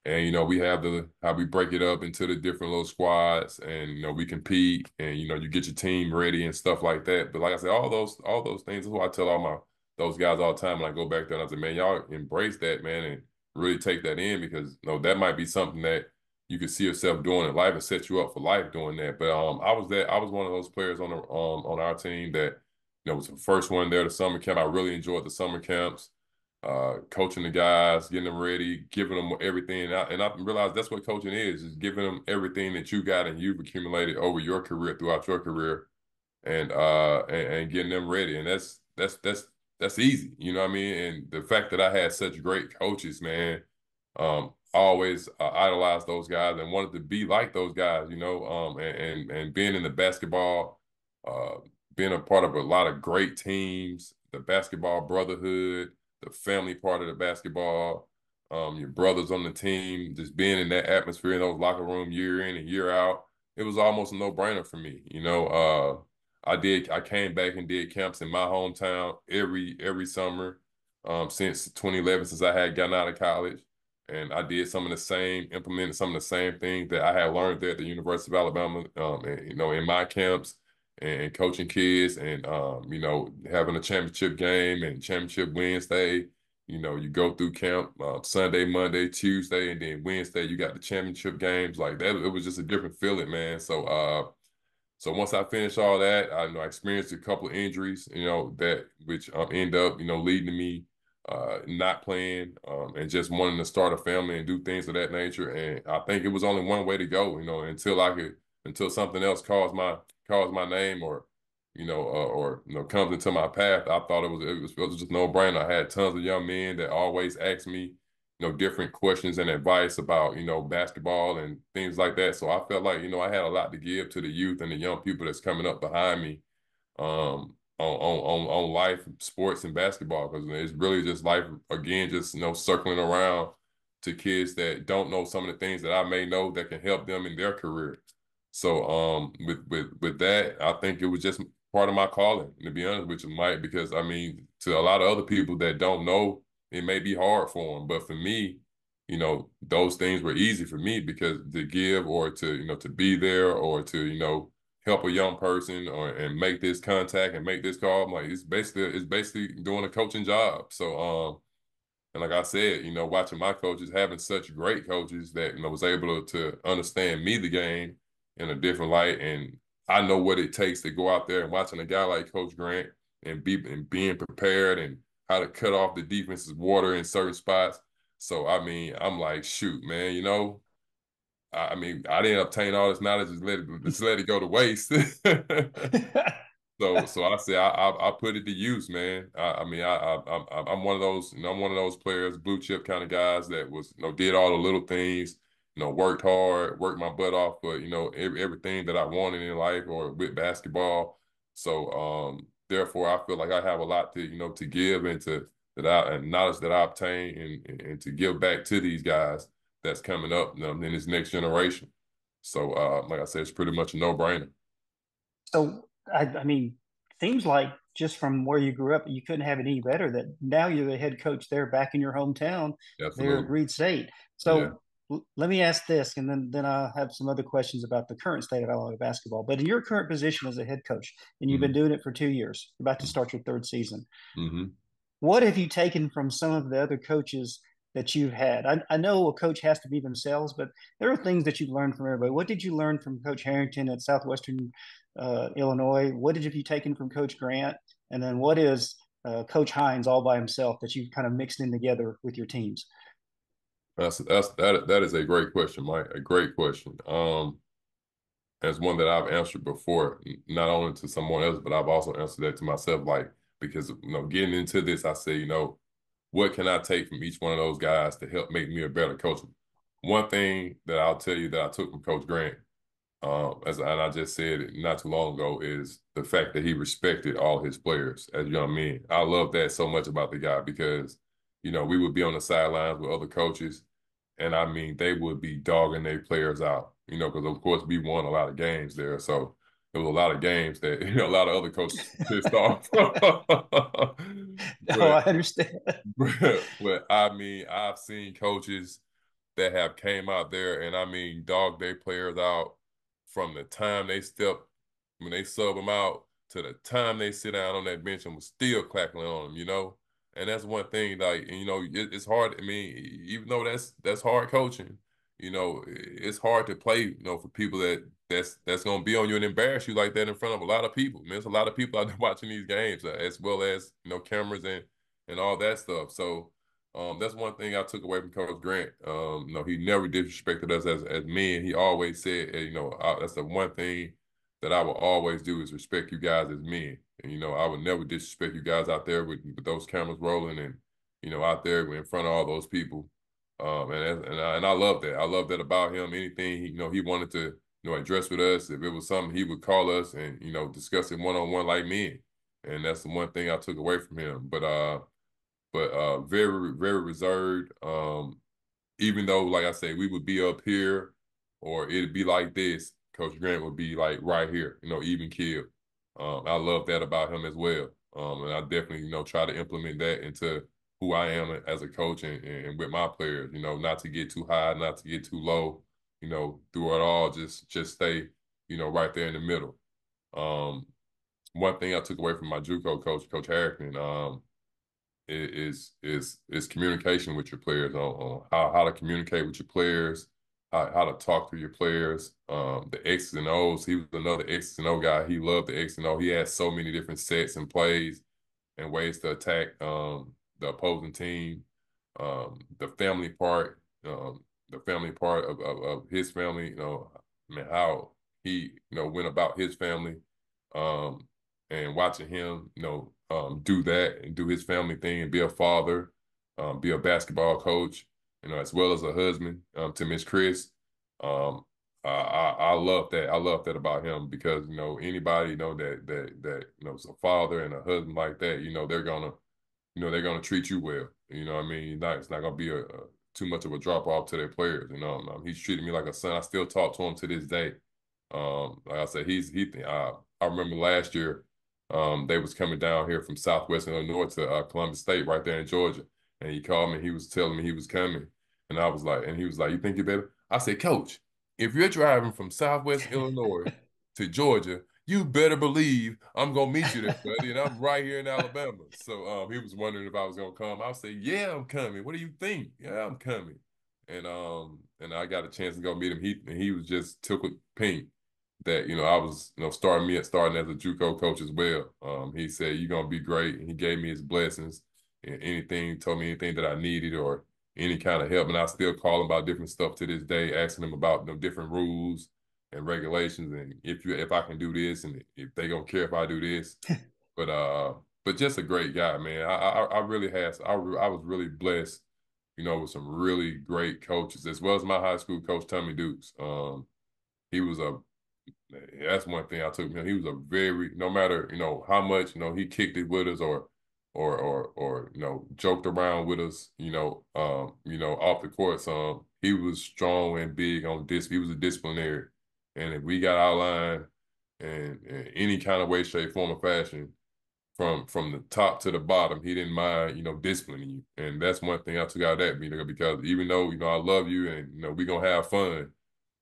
And we have how we break it up into the different little squads, and we compete, and you get your team ready and stuff like that. But like I said, all those things is what I tell all my those guys all the time when I go back there. And I say, man, y'all embrace that, man, and really take that in because that might be something that you could see yourself doing in life and set you up for life doing that. But I was one of those players on our team that was the first one there to summer camp. I really enjoyed the summer camps, coaching the guys, getting them ready, giving them everything. And I realized that's what coaching is giving them everything that you got and you've accumulated over your career, throughout your career, and getting them ready. And that's easy. You know what I mean? And the fact that I had such great coaches, man, I always idolized those guys and wanted to be like those guys, and being in the basketball, uh, being a part of a lot of great teams, the basketball brotherhood, the family part of the basketball, your brothers on the team, just being in that atmosphere in those locker room year in and year out, it was almost a no-brainer for me. I came back and did camps in my hometown every summer since 2011, since I had gotten out of college. And I did implemented some of the same things that I had learned there at the University of Alabama, and, in my camps and coaching kids and, having a championship game and championship Wednesday. You go through camp Sunday, Monday, Tuesday, and then Wednesday you got the championship games like that. It was just a different feeling, man. So once I finished all that, I experienced a couple of injuries, that which end up, leading to me not playing and just wanting to start a family and do things of that nature. And I think it was only one way to go, until something else calls my name or comes into my path. I thought it was just no brainer. I had tons of young men that always asked me different questions and advice about, basketball and things like that. So I felt like, I had a lot to give to the youth and the young people that's coming up behind me. on life, sports, and basketball, because it's really just life again, just circling around to kids that don't know some of the things that I may know that can help them in their career. So with that, I think it was just part of my calling, to be honest with you, Mike, because I mean, to a lot of other people that don't know, it may be hard for them, but for me, those things were easy for me because to give or to be there or to help a young person and make this contact and make this call. I'm like, it's basically doing a coaching job. So and like I said, watching my coaches, having such great coaches that was able to understand me the game in a different light, and I know what it takes to go out there and watching a guy like Coach Grant and being prepared and how to cut off the defense's water in certain spots. So I mean, I'm like, shoot, man, I mean, I didn't obtain all this knowledge, just let it go to waste. So I say I put it to use, man. I mean I'm one of those, I'm one of those players, blue chip kind of guys that was did all the little things, worked hard, worked my butt off for everything that I wanted in life or with basketball. So therefore I feel like I have a lot to to give and to and knowledge that I obtain and to give back to these guys that's coming up in this next generation. So like I said, it's pretty much a no brainer. So, I mean, seems like just from where you grew up, you couldn't have it any better that now you're the head coach there back in your hometown there at Absolutely. Reid State. Yeah. So let me ask this, and then I'll have some other questions about the current state of Alabama basketball. But in your current position as a head coach, and you've been Mm-hmm. doing it for 2 years, you're about to start your third season. Mm-hmm. What have you taken from some of the other coaches that you've had? I know a coach has to be themselves, but there are things that you've learned from everybody. What did you learn from Coach Harrington at Southwestern Illinois? What did you taken from Coach Grant? And then what is Coach Hines all by himself that you've kind of mixed in together with your teams? That is a great question, Mike. A great question. It's one that I've answered before, not only to someone else, but I've also answered that to myself. Like, because getting into this, I say, what can I take from each one of those guys to help make me a better coach? One thing that I'll tell you that I took from Coach Grant, and I just said it not too long ago, is the fact that he respected all his players as young men. I love that so much about the guy because, we would be on the sidelines with other coaches, and I mean, they would be dogging their players out, because of course we won a lot of games there. So there was a lot of games that a lot of other coaches pissed off. Oh, but I understand. but I mean, I've seen coaches that have came out there and I mean dog their players out from the time they step when they sub them out to the time they sit down on that bench and was still clacking on them. And that's one thing, like, it's hard. I mean, even though that's hard coaching, it's hard to play, for people that's gonna be on you and embarrass you like that in front of a lot of people. Man, there's a lot of people out there watching these games, as well as cameras and all that stuff. So that's one thing I took away from Coach Grant. He never disrespected us as men. He always said, that's the one thing that I will always do is respect you guys as men. And I would never disrespect you guys out there with those cameras rolling and out there in front of all those people. And I love that. I love that about him. Anything he wanted to address with us, if it was something, he would call us and discuss it one on one like men. And that's the one thing I took away from him. But very, very reserved. Even though, like I say, we would be up here or it'd be like this, Coach Grant would be like right here, even keel. I love that about him as well. And I definitely, try to implement that into who I am as a coach and with my players, not to get too high, not to get too low, through it all, just stay, right there in the middle. Um, One thing I took away from my JUCO coach, Coach Harrington, is communication with your players on how to communicate with your players, how to talk to your players. The X's and O's. He was another X's and O guy. He loved the X and O. He had so many different sets and plays and ways to attack the opposing team. The family part, of his family. I mean how he went about his family. Um, and watching him, do that and do his family thing and be a father, be a basketball coach, as well as a husband to Miss Chris. Um, I love that. I love that about him because anybody that is a father and a husband like that, they're gonna treat you well. You know what I mean? It's not gonna be a too much of a drop off to their players. He's treating me like a son. I still talk to him to this day. Like I said, I remember last year, they was coming down here from Southwestern Illinois to Columbus State right there in Georgia, and he called me. He was telling me he was coming, and he was like, "You think you better?" I said, "Coach, if you're driving from Southwest Illinois to Georgia, you better believe I'm gonna meet you there, buddy, and I'm right here in Alabama." So he was wondering if I was gonna come. I'll say, "Yeah, I'm coming. What do you think?" "Yeah, I'm coming." And I got a chance to go meet him. He was just tickled pink that I was starting as a JUCO coach as well. He said, "You're gonna be great." And he gave me his blessings and told me anything that I needed or any kind of help. And I still call him about different stuff to this day, asking him about different rules and regulations, and if I can do this, and if they gonna care if I do this. But just a great guy, man. I really I was really blessed, with some really great coaches, as well as my high school coach, Tommy Dukes. He was a That's one thing I took from him. He was a very, no matter how much he kicked it with us or joked around with us, off the court some. He was strong and big on this. He was a disciplinary, and if we got our line and any kind of way, shape, form, or fashion, from the top to the bottom, he didn't mind disciplining you. And that's one thing I took out of that meeting, because even though I love you and we gonna have fun,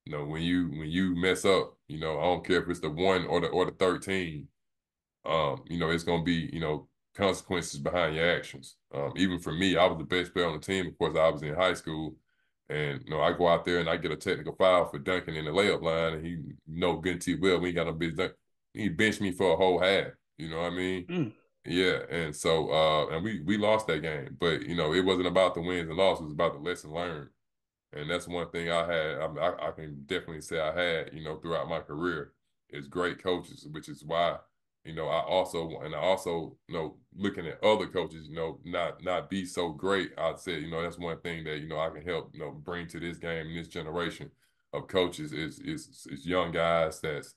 when you mess up, I don't care if it's the 1 or the 13, it's gonna be, consequences behind your actions. Even for me, I was the best player on the team. Of course, I was in high school, and I go out there and I get a technical foul for dunking in the layup line, and he good and T well, we ain't got no business dunk. He benched me for a whole half. You know what I mean? Mm. Yeah, and so and we lost that game, but it wasn't about the wins and losses. It was about the lesson learned. And that's one thing I had. I can definitely say I had, throughout my career, is great coaches, which is why, I also, looking at other coaches, not be so great. I'd say, that's one thing that, I can help, bring to this game and this generation of coaches is young guys that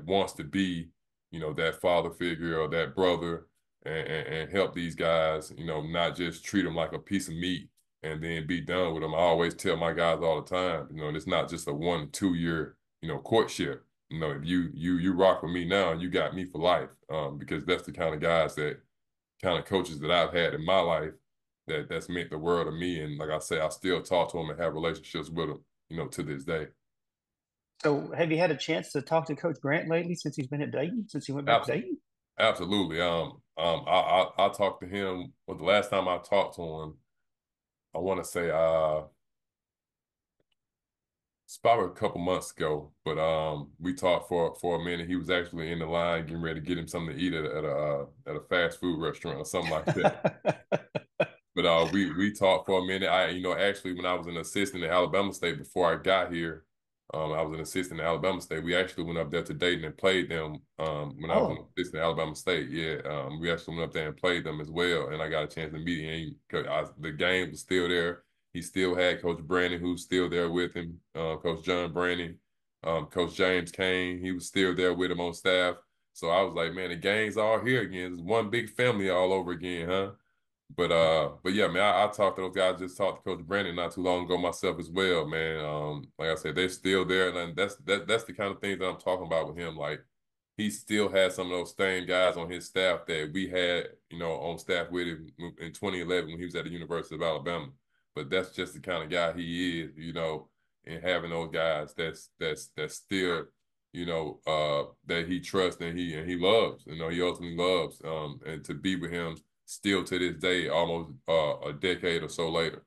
wants to be, that father figure or that brother, and help these guys, not just treat them like a piece of meat and then be done with them. I always tell my guys all the time, it's not just a 1-2 year, courtship. If you rock with me now, you got me for life. Because that's the kind of coaches that I've had in my life that's meant the world to me. And like I say, I still talk to them and have relationships with them, to this day. So, have you had a chance to talk to Coach Grant lately since he's been at Dayton? Since he went back to Absolutely. Dayton? Absolutely. I talked to him. Well, the last time I talked to him, I want to say it's probably a couple months ago, but we talked for a minute. He was actually in the line getting ready to get him something to eat at a fast food restaurant or something like that. But we talked for a minute. Actually, when I was an assistant at Alabama State before I got here, I was an assistant at Alabama State. We actually went up there to Dayton and played them. When I was an Oh, assistant at Alabama State, yeah, we actually went up there and played them as well. And I got a chance to meet him. The game was still there. He still had Coach Brandon, who's still there with him. Coach John Brandon, Coach James Kane, he was still there with him on staff. So I was like, man, the gang's all here again. It's one big family all over again, huh? But yeah, man, I talked to those guys. Just talked to Coach Brandon not too long ago myself as well, man. Like I said, they're still there, and that's the kind of things that I'm talking about with him. Like, he still has some of those same guys on his staff that we had, on staff with him in 2011 when he was at the University of Alabama. But that's just the kind of guy he is, and having those guys that's still, that he trusts and he loves, he ultimately loves, and to be with him still to this day, almost a decade or so later.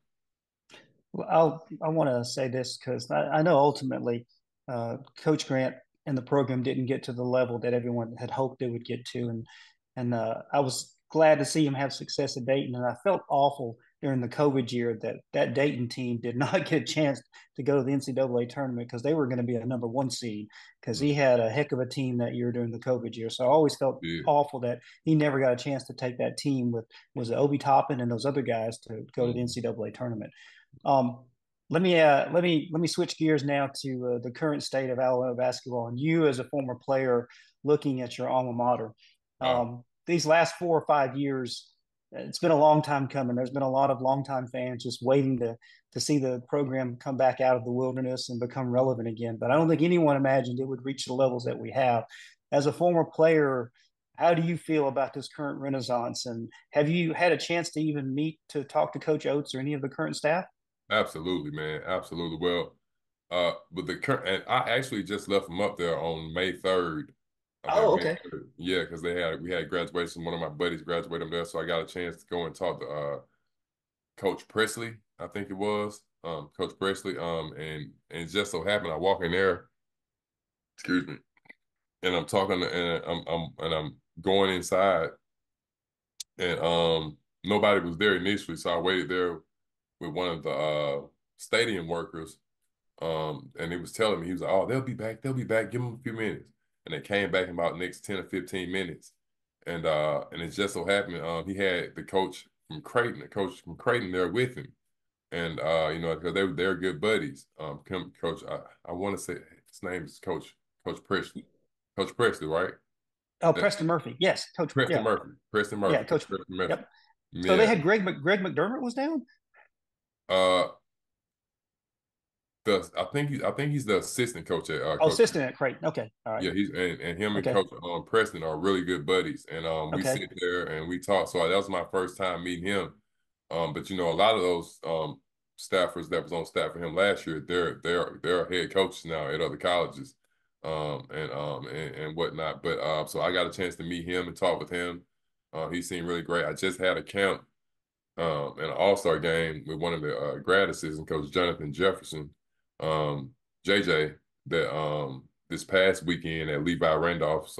well, I want to say this because I know ultimately Coach Grant and the program didn't get to the level that everyone had hoped it would get to, and I was glad to see him have success at Dayton, and I felt awful during the COVID year that Dayton team did not get a chance to go to the NCAA tournament because they were going to be a number 1 seed because he had a heck of a team that year during the COVID year. So I always felt Yeah. awful that he never got a chance to take that team with was it Obi Toppin and those other guys to go to the NCAA tournament. Um, let me switch gears now to the current state of Alabama basketball, and you as a former player looking at your alma mater. Uh, These last 4 or 5 years, it's been a long time coming. There's been a lot of longtime fans just waiting to see the program come back out of the wilderness and become relevant again. But I don't think anyone imagined it would reach the levels that we have. As a former player, how do you feel about this current renaissance? And have you had a chance to even meet to talk to Coach Oates or any of the current staff? Absolutely, man. Absolutely. Well, but the current, and I actually just left them up there on May 3rd. Oh, May okay. 3rd. Yeah, because we had graduation. One of my buddies graduated them there, so I got a chance to go and talk to Coach Presley, I think it was. Coach Presley. And it just so happened I walk in there, excuse me, and I'm talking and I'm going inside, and nobody was there initially, so I waited there with one of the stadium workers. And he was telling me, he was like, "Oh, they'll be back, give them a few minutes." And they came back in about next 10 or 15 minutes. And it just so happened he had the coach from Creighton there with him. And because they're good buddies. Coach, I want to say his name is Coach Presley. Coach Presley, right? Oh, That Preston Murphy. Yes, Coach. Preston Yeah, Murphy. Preston yeah, Murphy. Coach Coach. Preston Murphy. Yep. So they Yeah. had Greg McDermott was down. Uh I think he's the assistant coach at Oh, Coach. assistant at Creighton. Okay, all right. Yeah, and him and Okay, Coach Preston are really good buddies, and we okay. sit there and we talk. So that was my first time meeting him. But a lot of those staffers that was on staff for him last year, they're head coaches now at other colleges, and whatnot. But so I got a chance to meet him and talk with him. He seemed really great. I just had a camp an all-star game with one of the grad assistant coach Jonathan Jefferson, JJ, that this past weekend at Levi Randolph's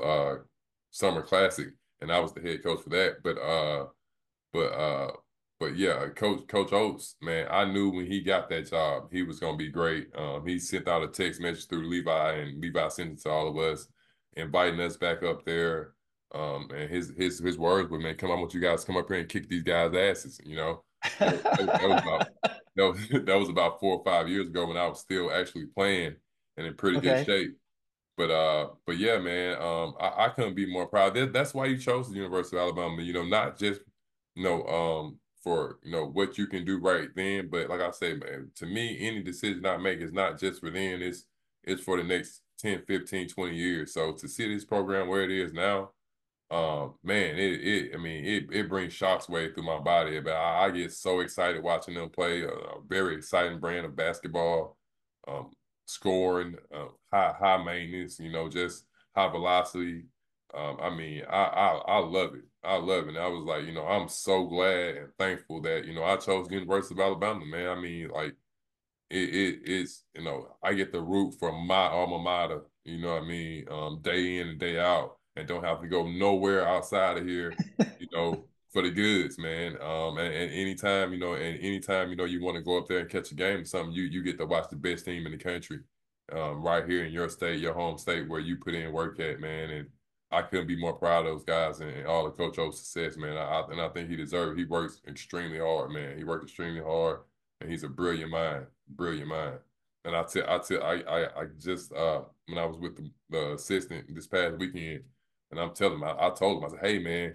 summer classic, and I was the head coach for that. But uh but yeah, Coach Oates, man, I knew when he got that job he was gonna be great. He sent out a text message through Levi, and Levi sent it to all of us, inviting us back up there. And his words were, "Man, come on, I want you guys to come up here and kick these guys' asses." That was about that was about 4 or 5 years ago when I was still actually playing and in pretty good Okay. shape. But yeah, man, I couldn't be more proud. That's why you chose the University of Alabama. Not just for what you can do right then, but like I say, man, to me, any decision I make is not just for then. It's for the next 10, 15, 20 years. So to see this program where it is now, man, it brings shockwave through my body. But I get so excited watching them play a very exciting brand of basketball, um, scoring, high maintenance, just high velocity. I love it. I love it. And I was like, I'm so glad and thankful that I chose the University of Alabama, man. I mean, like it's I get to root for my alma mater, day in and day out, and don't have to go nowhere outside of here, for the goods, man. And anytime, you want to go up there and catch a game or something, you get to watch the best team in the country, right here in your state, your home state, where you put in work at, man. And I couldn't be more proud of those guys and all the Coach O's success, man. And I think he deserves. He works extremely hard, man. He worked extremely hard, and he's a brilliant mind, brilliant mind. And I just when I was with the assistant this past weekend, and I'm telling him, I told him, I said, "Hey, man,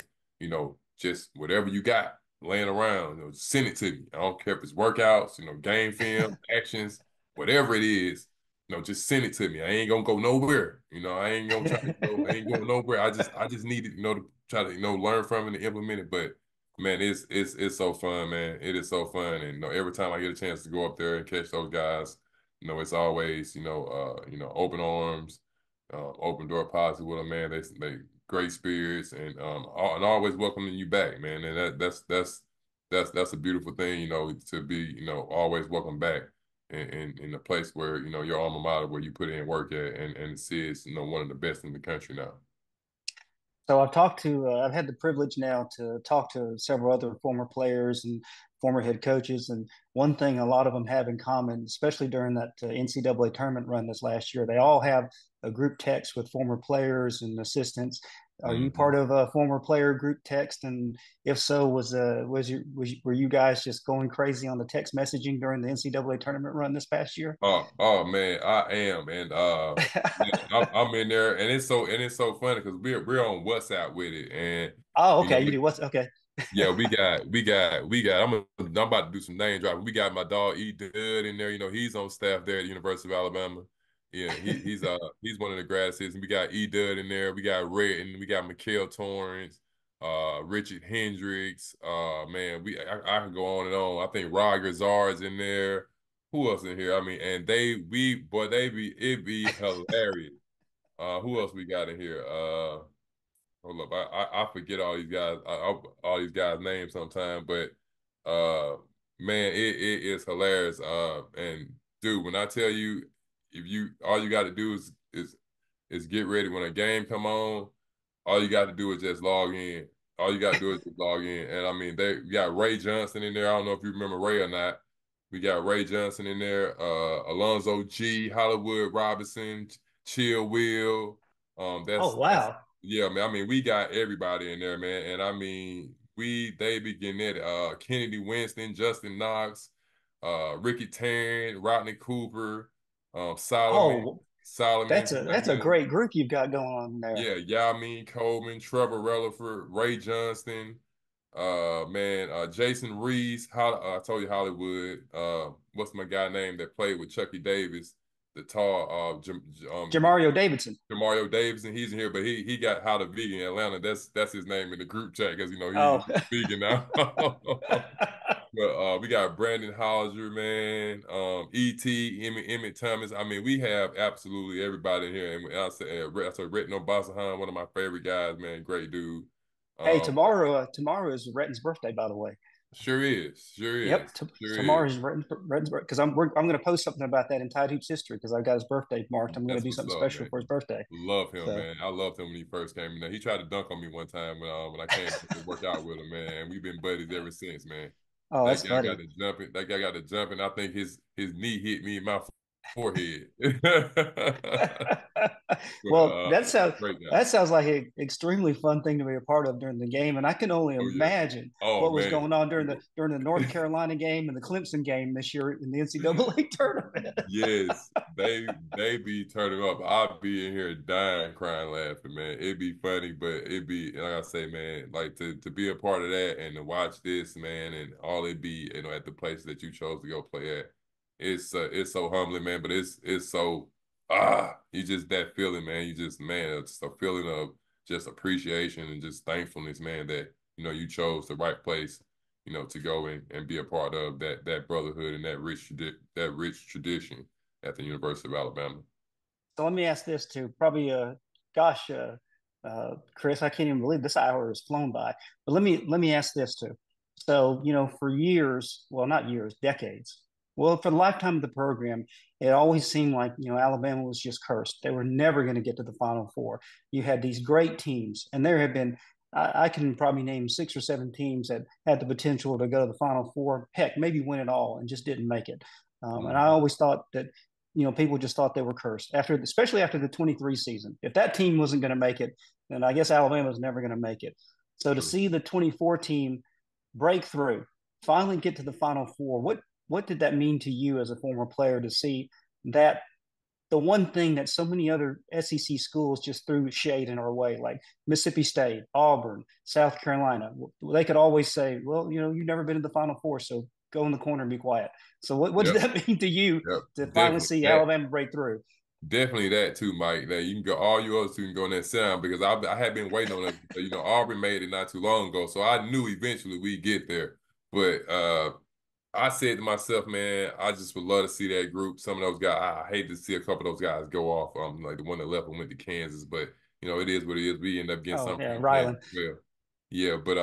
just whatever you got laying around, send it to me. I don't care if it's workouts, game film, actions, whatever it is, just send it to me. I ain't gonna go nowhere. I ain't gonna try to go. I ain't going nowhere. I just need it, to try to learn from it and implement it. But man, it's so fun, man. It is so fun, and every time I get a chance to go up there and catch those guys, it's always open arms, open door policy with them, man. They great spirits and always welcoming you back, man. And that's a beautiful thing, to be always welcome back in a place where your alma mater, where you put in work at, and see it's one of the best in the country now. So I've had the privilege now to talk to several other former players and former head coaches, and one thing a lot of them have in common, especially during that NCAA tournament run this last year, they all have a group text with former players and assistants. Are you Hmm. part of a former player group text? And if so, were you guys just going crazy on the text messaging during the NCAA tournament run this past year? Oh man, I am, and yeah, I'm in there, and it's so funny because we're on WhatsApp with it, and Oh, you know, okay. You do what's okay. yeah, we got. I'm about to do some name dropping. We got my dog E Dud in there. You know, he's on staff there at the University of Alabama. Yeah, he's one of the grad assistants. We got E Dud in there. We got Red, and we got Mikael Torrance, Richard Hendricks. Man, I can go on and on. I think Roger Zard's in there. Who else in here? I mean, and it be hilarious. Who else we got in here? Hold up, I forget all these guys, all these guys' names sometimes, but man, it is hilarious. And dude, when I tell you, if you all you got to do is get ready when a game come on. All you got to do is just log in. All you got to do is just log in. And I mean, we got Ray Johnson in there. I don't know if you remember Ray or not. We got Ray Johnson in there. Alonzo G, Hollywood Robinson, Chill Will. Oh, That's wow. yeah, man. I mean, we got everybody in there, man. And I mean, they be getting it. Kennedy Winston, Justin Knox, Ricky Tarrant, Rodney Cooper, Solomon, Oh, Solomon that's a Campbell. great group you've got going on there. Yeah, Yamin Coleman, Trevor Relaford, Ray Johnston, man, Jason Reese. I told you Hollywood. What's my guy name that played with Chucky Davis? The tall, Jamario Davidson. Jamario Davidson. He's in here, but he got How to Vegan in Atlanta. That's his name in the group chat because Oh, he's vegan now. But we got Brandon Hauser, man, E.T., Emmett Thomas. I mean, we have absolutely everybody in here. And I said Retno Basahan, one of my favorite guys, man. Great dude. hey, Um, tomorrow is Retton's birthday, by the way. sure is. Sure Yep, is. Sure is. tomorrow is Retton's birthday because I'm going to post something about that in Tide Hoops history because I've got his birthday marked. I'm going to That's do what's something up, special man. for his birthday. Love him, So, man. I loved him when he first came in there. He tried to dunk on me one time when I came to work out with him, man. And we've been buddies ever since, man. oh, That that's guy got funny. to jumping. That guy got to jumping. I think his knee hit me in my forehead. But Well, great guy. that sounds like an extremely fun thing to be a part of during the game, and I can only Oh yeah. imagine Oh what was man. going on during the North Carolina game and the Clemson game this year in the NCAA tournament. Yes, they be turning up. I'll be in here dying, crying, laughing, man. It'd be funny, but it'd be like I say, man, like to be a part of that and to watch this, man, and all it be, at the place that you chose to go play at. It's so humbling, man, but it's so you just that feeling, man. You just man, it's a feeling of just appreciation and just thankfulness, man, that you chose the right place to go and be a part of that brotherhood and that rich tradition at the University of Alabama. So let me ask this too. Probably, gosh, Chris, I can't even believe this hour has flown by. But let me ask this too. So for years, well, not years, decades. Well, for the lifetime of the program, it always seemed like Alabama was just cursed. They were never going to get to the Final Four. You had these great teams, and there have been. I can probably name 6 or 7 teams that had the potential to go to the Final Four. Heck, maybe win it all, and just didn't make it. And I Mm-hmm. always thought that people just thought they were cursed especially after the 23 season. If that team wasn't going to make it, then I guess Alabama was never going to make it. So to True. see the 24 team break through, finally get to the Final Four, what did that mean to you as a former player to see that the one thing that so many other SEC schools just threw shade in our way, like Mississippi State, Auburn, South Carolina, they could always say, well, you've never been in the Final Four, so go in the corner and be quiet. So what did Yep. that mean to you Yep. to finally Definitely see that. Alabama break through? Definitely that too, Mike. That you can go, all you others two can go in that sound because I had been waiting on it. Auburn made it not too long ago, so I knew eventually we'd get there. But I said to myself, man, I just would love to see that group. Some of those guys, I hate to see a couple of those guys go off. Like the one that left and went to Kansas, but it is what it is. We end up getting Oh some yeah, from Kansas Rylan. as well. Yeah, but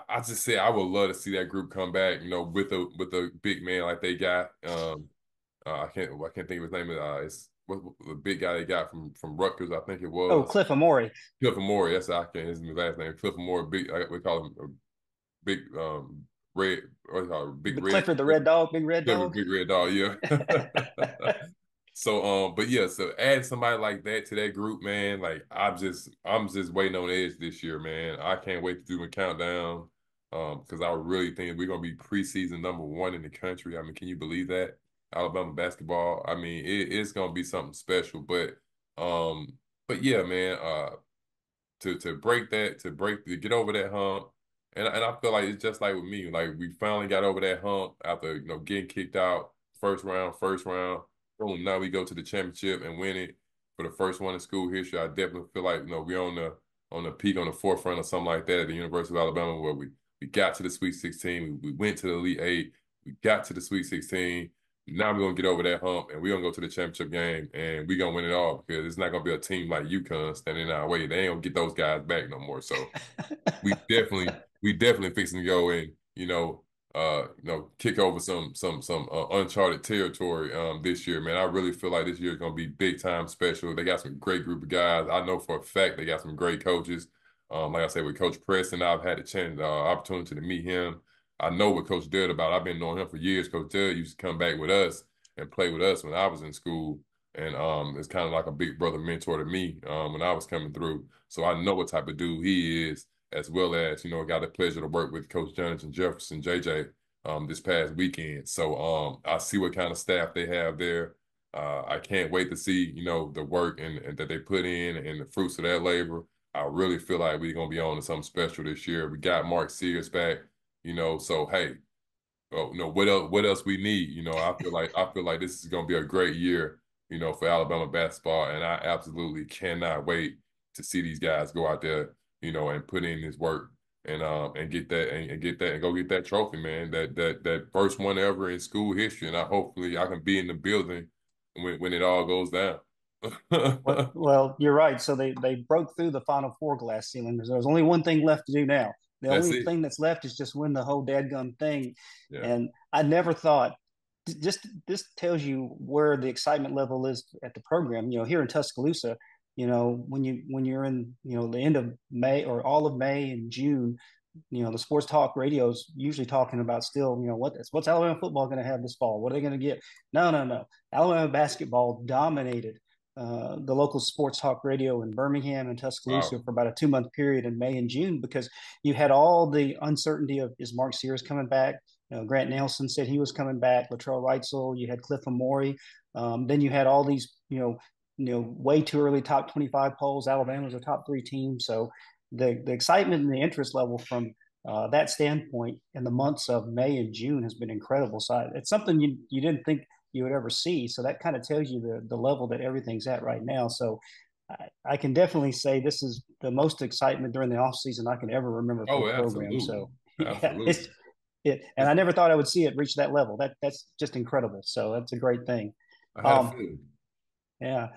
I just say I would love to see that group come back. With a big man like they got. I can't think of his name. It's what the big guy they got from Rutgers. I think it Oh, was Cliff Amore. Cliff Moore. That's I can't. His last name Cliff Moore. Big. We call him a big red. What do you call it? Big red. Clifford the Red Dog, Big Red Clifford, Dog. big red dog. Yeah. So but yeah, so add somebody like that to that group, man. Like I'm just waiting on edge this year, man. I can't wait to do my countdown. Because I really think we're gonna be preseason #1 in the country. I mean, can you believe that? Alabama basketball. I mean, it's gonna be something special. Um, but yeah, man, to break that, to get over that hump. And I feel like it's just like with me. Like we finally got over that hump after, getting kicked out first round. Boom, now we go to the championship and win it for the first one in school history. I definitely feel like, we're on the peak, on the forefront or something like that at the University of Alabama, where we got to the Sweet 16, we went to the Elite Eight, we got to the Sweet 16. Now we're gonna get over that hump and we're gonna go to the championship game and we're gonna win it all, because it's not gonna be a team like UConn standing in our way. They ain't gonna get those guys back no more. So we definitely fixing to go and kick over some uncharted territory this year, man. I really feel like this year is gonna be big time special. They got some great group of guys. I know for a fact they got some great coaches. Like I said, with Coach Preston, I've had a chance opportunity to meet him. I know what Coach Dud about. I've been knowing him for years. Coach Dud used to come back with us and play with us when I was in school. And it's kind of like a big brother mentor to me when I was coming through. So I know what type of dude he is, as well as, got the pleasure to work with Coach Jonathan Jefferson, JJ, this past weekend. So I see what kind of staff they have there. I can't wait to see, the work and that they put in and the fruits of that labor. I really feel like we're going to be on to something special this year. We got Mark Sears back, so hey, what else we need? I feel like this is gonna be a great year, for Alabama basketball, and I absolutely cannot wait to see these guys go out there, and put in this work and get that and get that and go get that trophy, man. That first one ever in school history, and hopefully I can be in the building when it all goes down. Well, you're right. So they broke through the Final Four glass ceiling. There's only one thing left to do now. The That's only it. thing that's left is just win the whole dadgum thing. Yeah. And I never thought. Just this tells you where the excitement level is at the program. Here in Tuscaloosa, when you're in the end of May or all of May and June, the sports talk radio is usually talking about still, what's Alabama football going to have this fall? What are they going to get? No, no, no. Alabama basketball dominated the local sports talk radio in Birmingham and Tuscaloosa Wow. for about a 2 month period in May and June, because you had all the uncertainty of, is Mark Sears coming back? Grant Nelson said he was coming back. Latrell Wrightsell. You had Cliff Amori. Then you had all these, way too early top 25 polls. Alabama was a top 3 team. So the excitement and the interest level from that standpoint in the months of May and June has been incredible. So it's something you didn't think you would ever see. So that kind of tells you the level that everything's at right now. So I can definitely say this is the most excitement during the off season I can ever remember for Oh, the program. absolutely. So yeah, Absolutely. and I never thought I would see it reach that level. That's just incredible. So that's a great thing. I had a Um, feeling. yeah.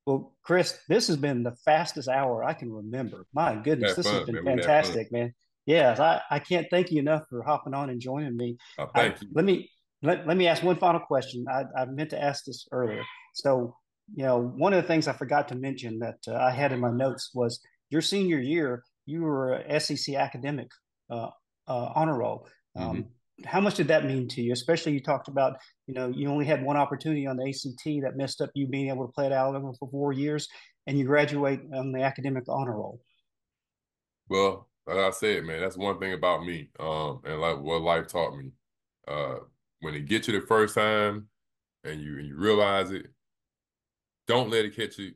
Well, Chris, this has been the fastest hour I can remember. My We goodness, had this has fun, been man. We had fun. fantastic, man. Yes, I can't thank you enough for hopping on and joining me. I Thank you. let me ask one final question. I meant to ask this earlier. So, one of the things I forgot to mention that I had in my notes was your senior year, you were a SEC academic uh, honor roll. Mm-hmm. How much did that mean to you? Especially you talked about, you only had one opportunity on the ACT that messed up you being able to play at Alabama for 4 years, and you graduate on the academic honor roll. Well, like I said, man, that's one thing about me, and like what life taught me. Uh, when it gets you the first time and you realize it, don't let it catch you.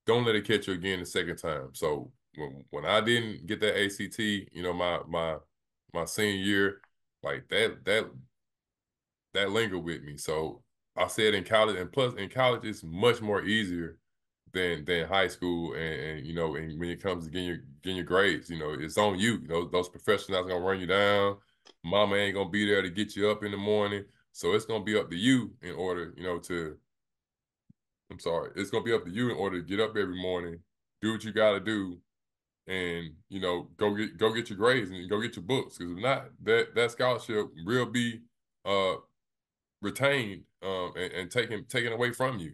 Don't let it catch you again the second time. So when I didn't get that ACT, my senior year, like that lingered with me. So I said in college, and plus in college, it's much more easier than high school, and when it comes to getting your grades, it's on you. Those professionals gonna run you down. Mama ain't gonna be there to get you up in the morning, so it's gonna be up to you in order, to. I'm sorry, it's gonna be up to you in order to get up every morning, do what you gotta do, and go get your grades and go get your books. Because if not, that scholarship will be uh retained and taken away from you.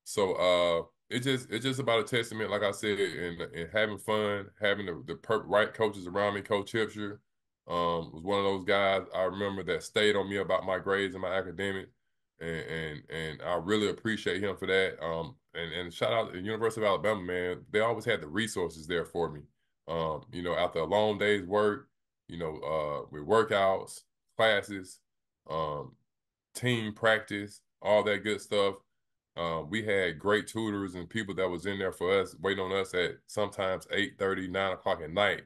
So it's just about a testament, like I said, and having fun, having the right coaches around me. Coach Hipsher was one of those guys I remember that stayed on me about my grades and my academics. and I really appreciate him for that. And shout out to the University of Alabama, man. They always had the resources there for me. You know, after a long day's work, you know, with workouts, classes, um, team practice, all that good stuff. We had great tutors and people that was in there for us, waiting on us at sometimes 8:30, 9 o'clock at night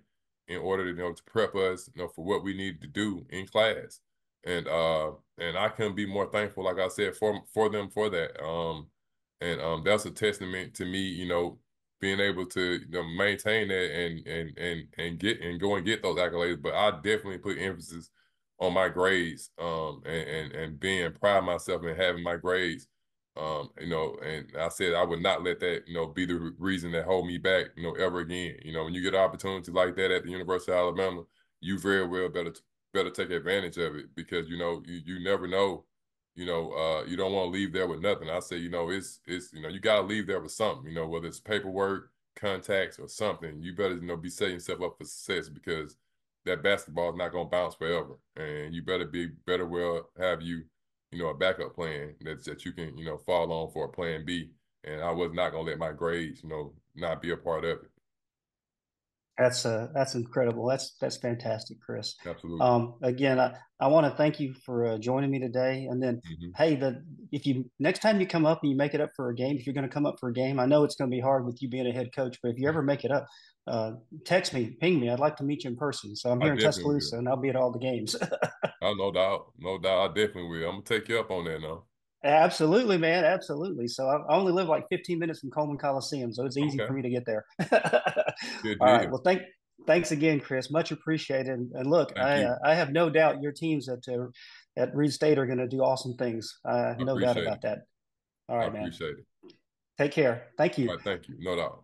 in order to, to prep us, for what we needed to do in class. And I couldn't be more thankful, like I said, for them for that. And that's a testament to me, being able to maintain that and go and get those accolades. But I definitely put emphasis on my grades, and being proud of myself and having my grades. And I said I would not let that, be the reason that hold me back, ever again. When you get an opportunity like that at the University of Alabama, you very well better take advantage of it, because you never know. You don't want to leave there with nothing. I say, it's you got to leave there with something. Whether it's paperwork, contacts, or something. You better be setting yourself up for success, because that basketball is not going to bounce forever, and you better well have a backup plan that you can fall on for a plan B. And I was not going to let my grades not be a part of it. That's incredible. That's fantastic, Chris. Absolutely. Again, I want to thank you for joining me today. And then, hey, if you next time you come up and you make it up for a game, if you're going to come up for a game, I know it's going to be hard with you being a head coach, but if you ever make it up, text me, ping me. I'd like to meet you in person. So I'm I here in definitely Tuscaloosa, will. and I'll be at all the games. Oh, no doubt, no doubt. I definitely will. I'm gonna take you up on that now. Absolutely, man. Absolutely. So I only live like 15 minutes from Coleman Coliseum, so it's easy Okay. for me to get there. Good All right. deal. Well, thanks again, Chris. Much appreciated. And look, Thank you. I have no doubt your teams at Reid State are going to do awesome things. I No doubt appreciate about it. that. All I right, man. appreciate it. Take care. Thank All you. right, thank you. No doubt.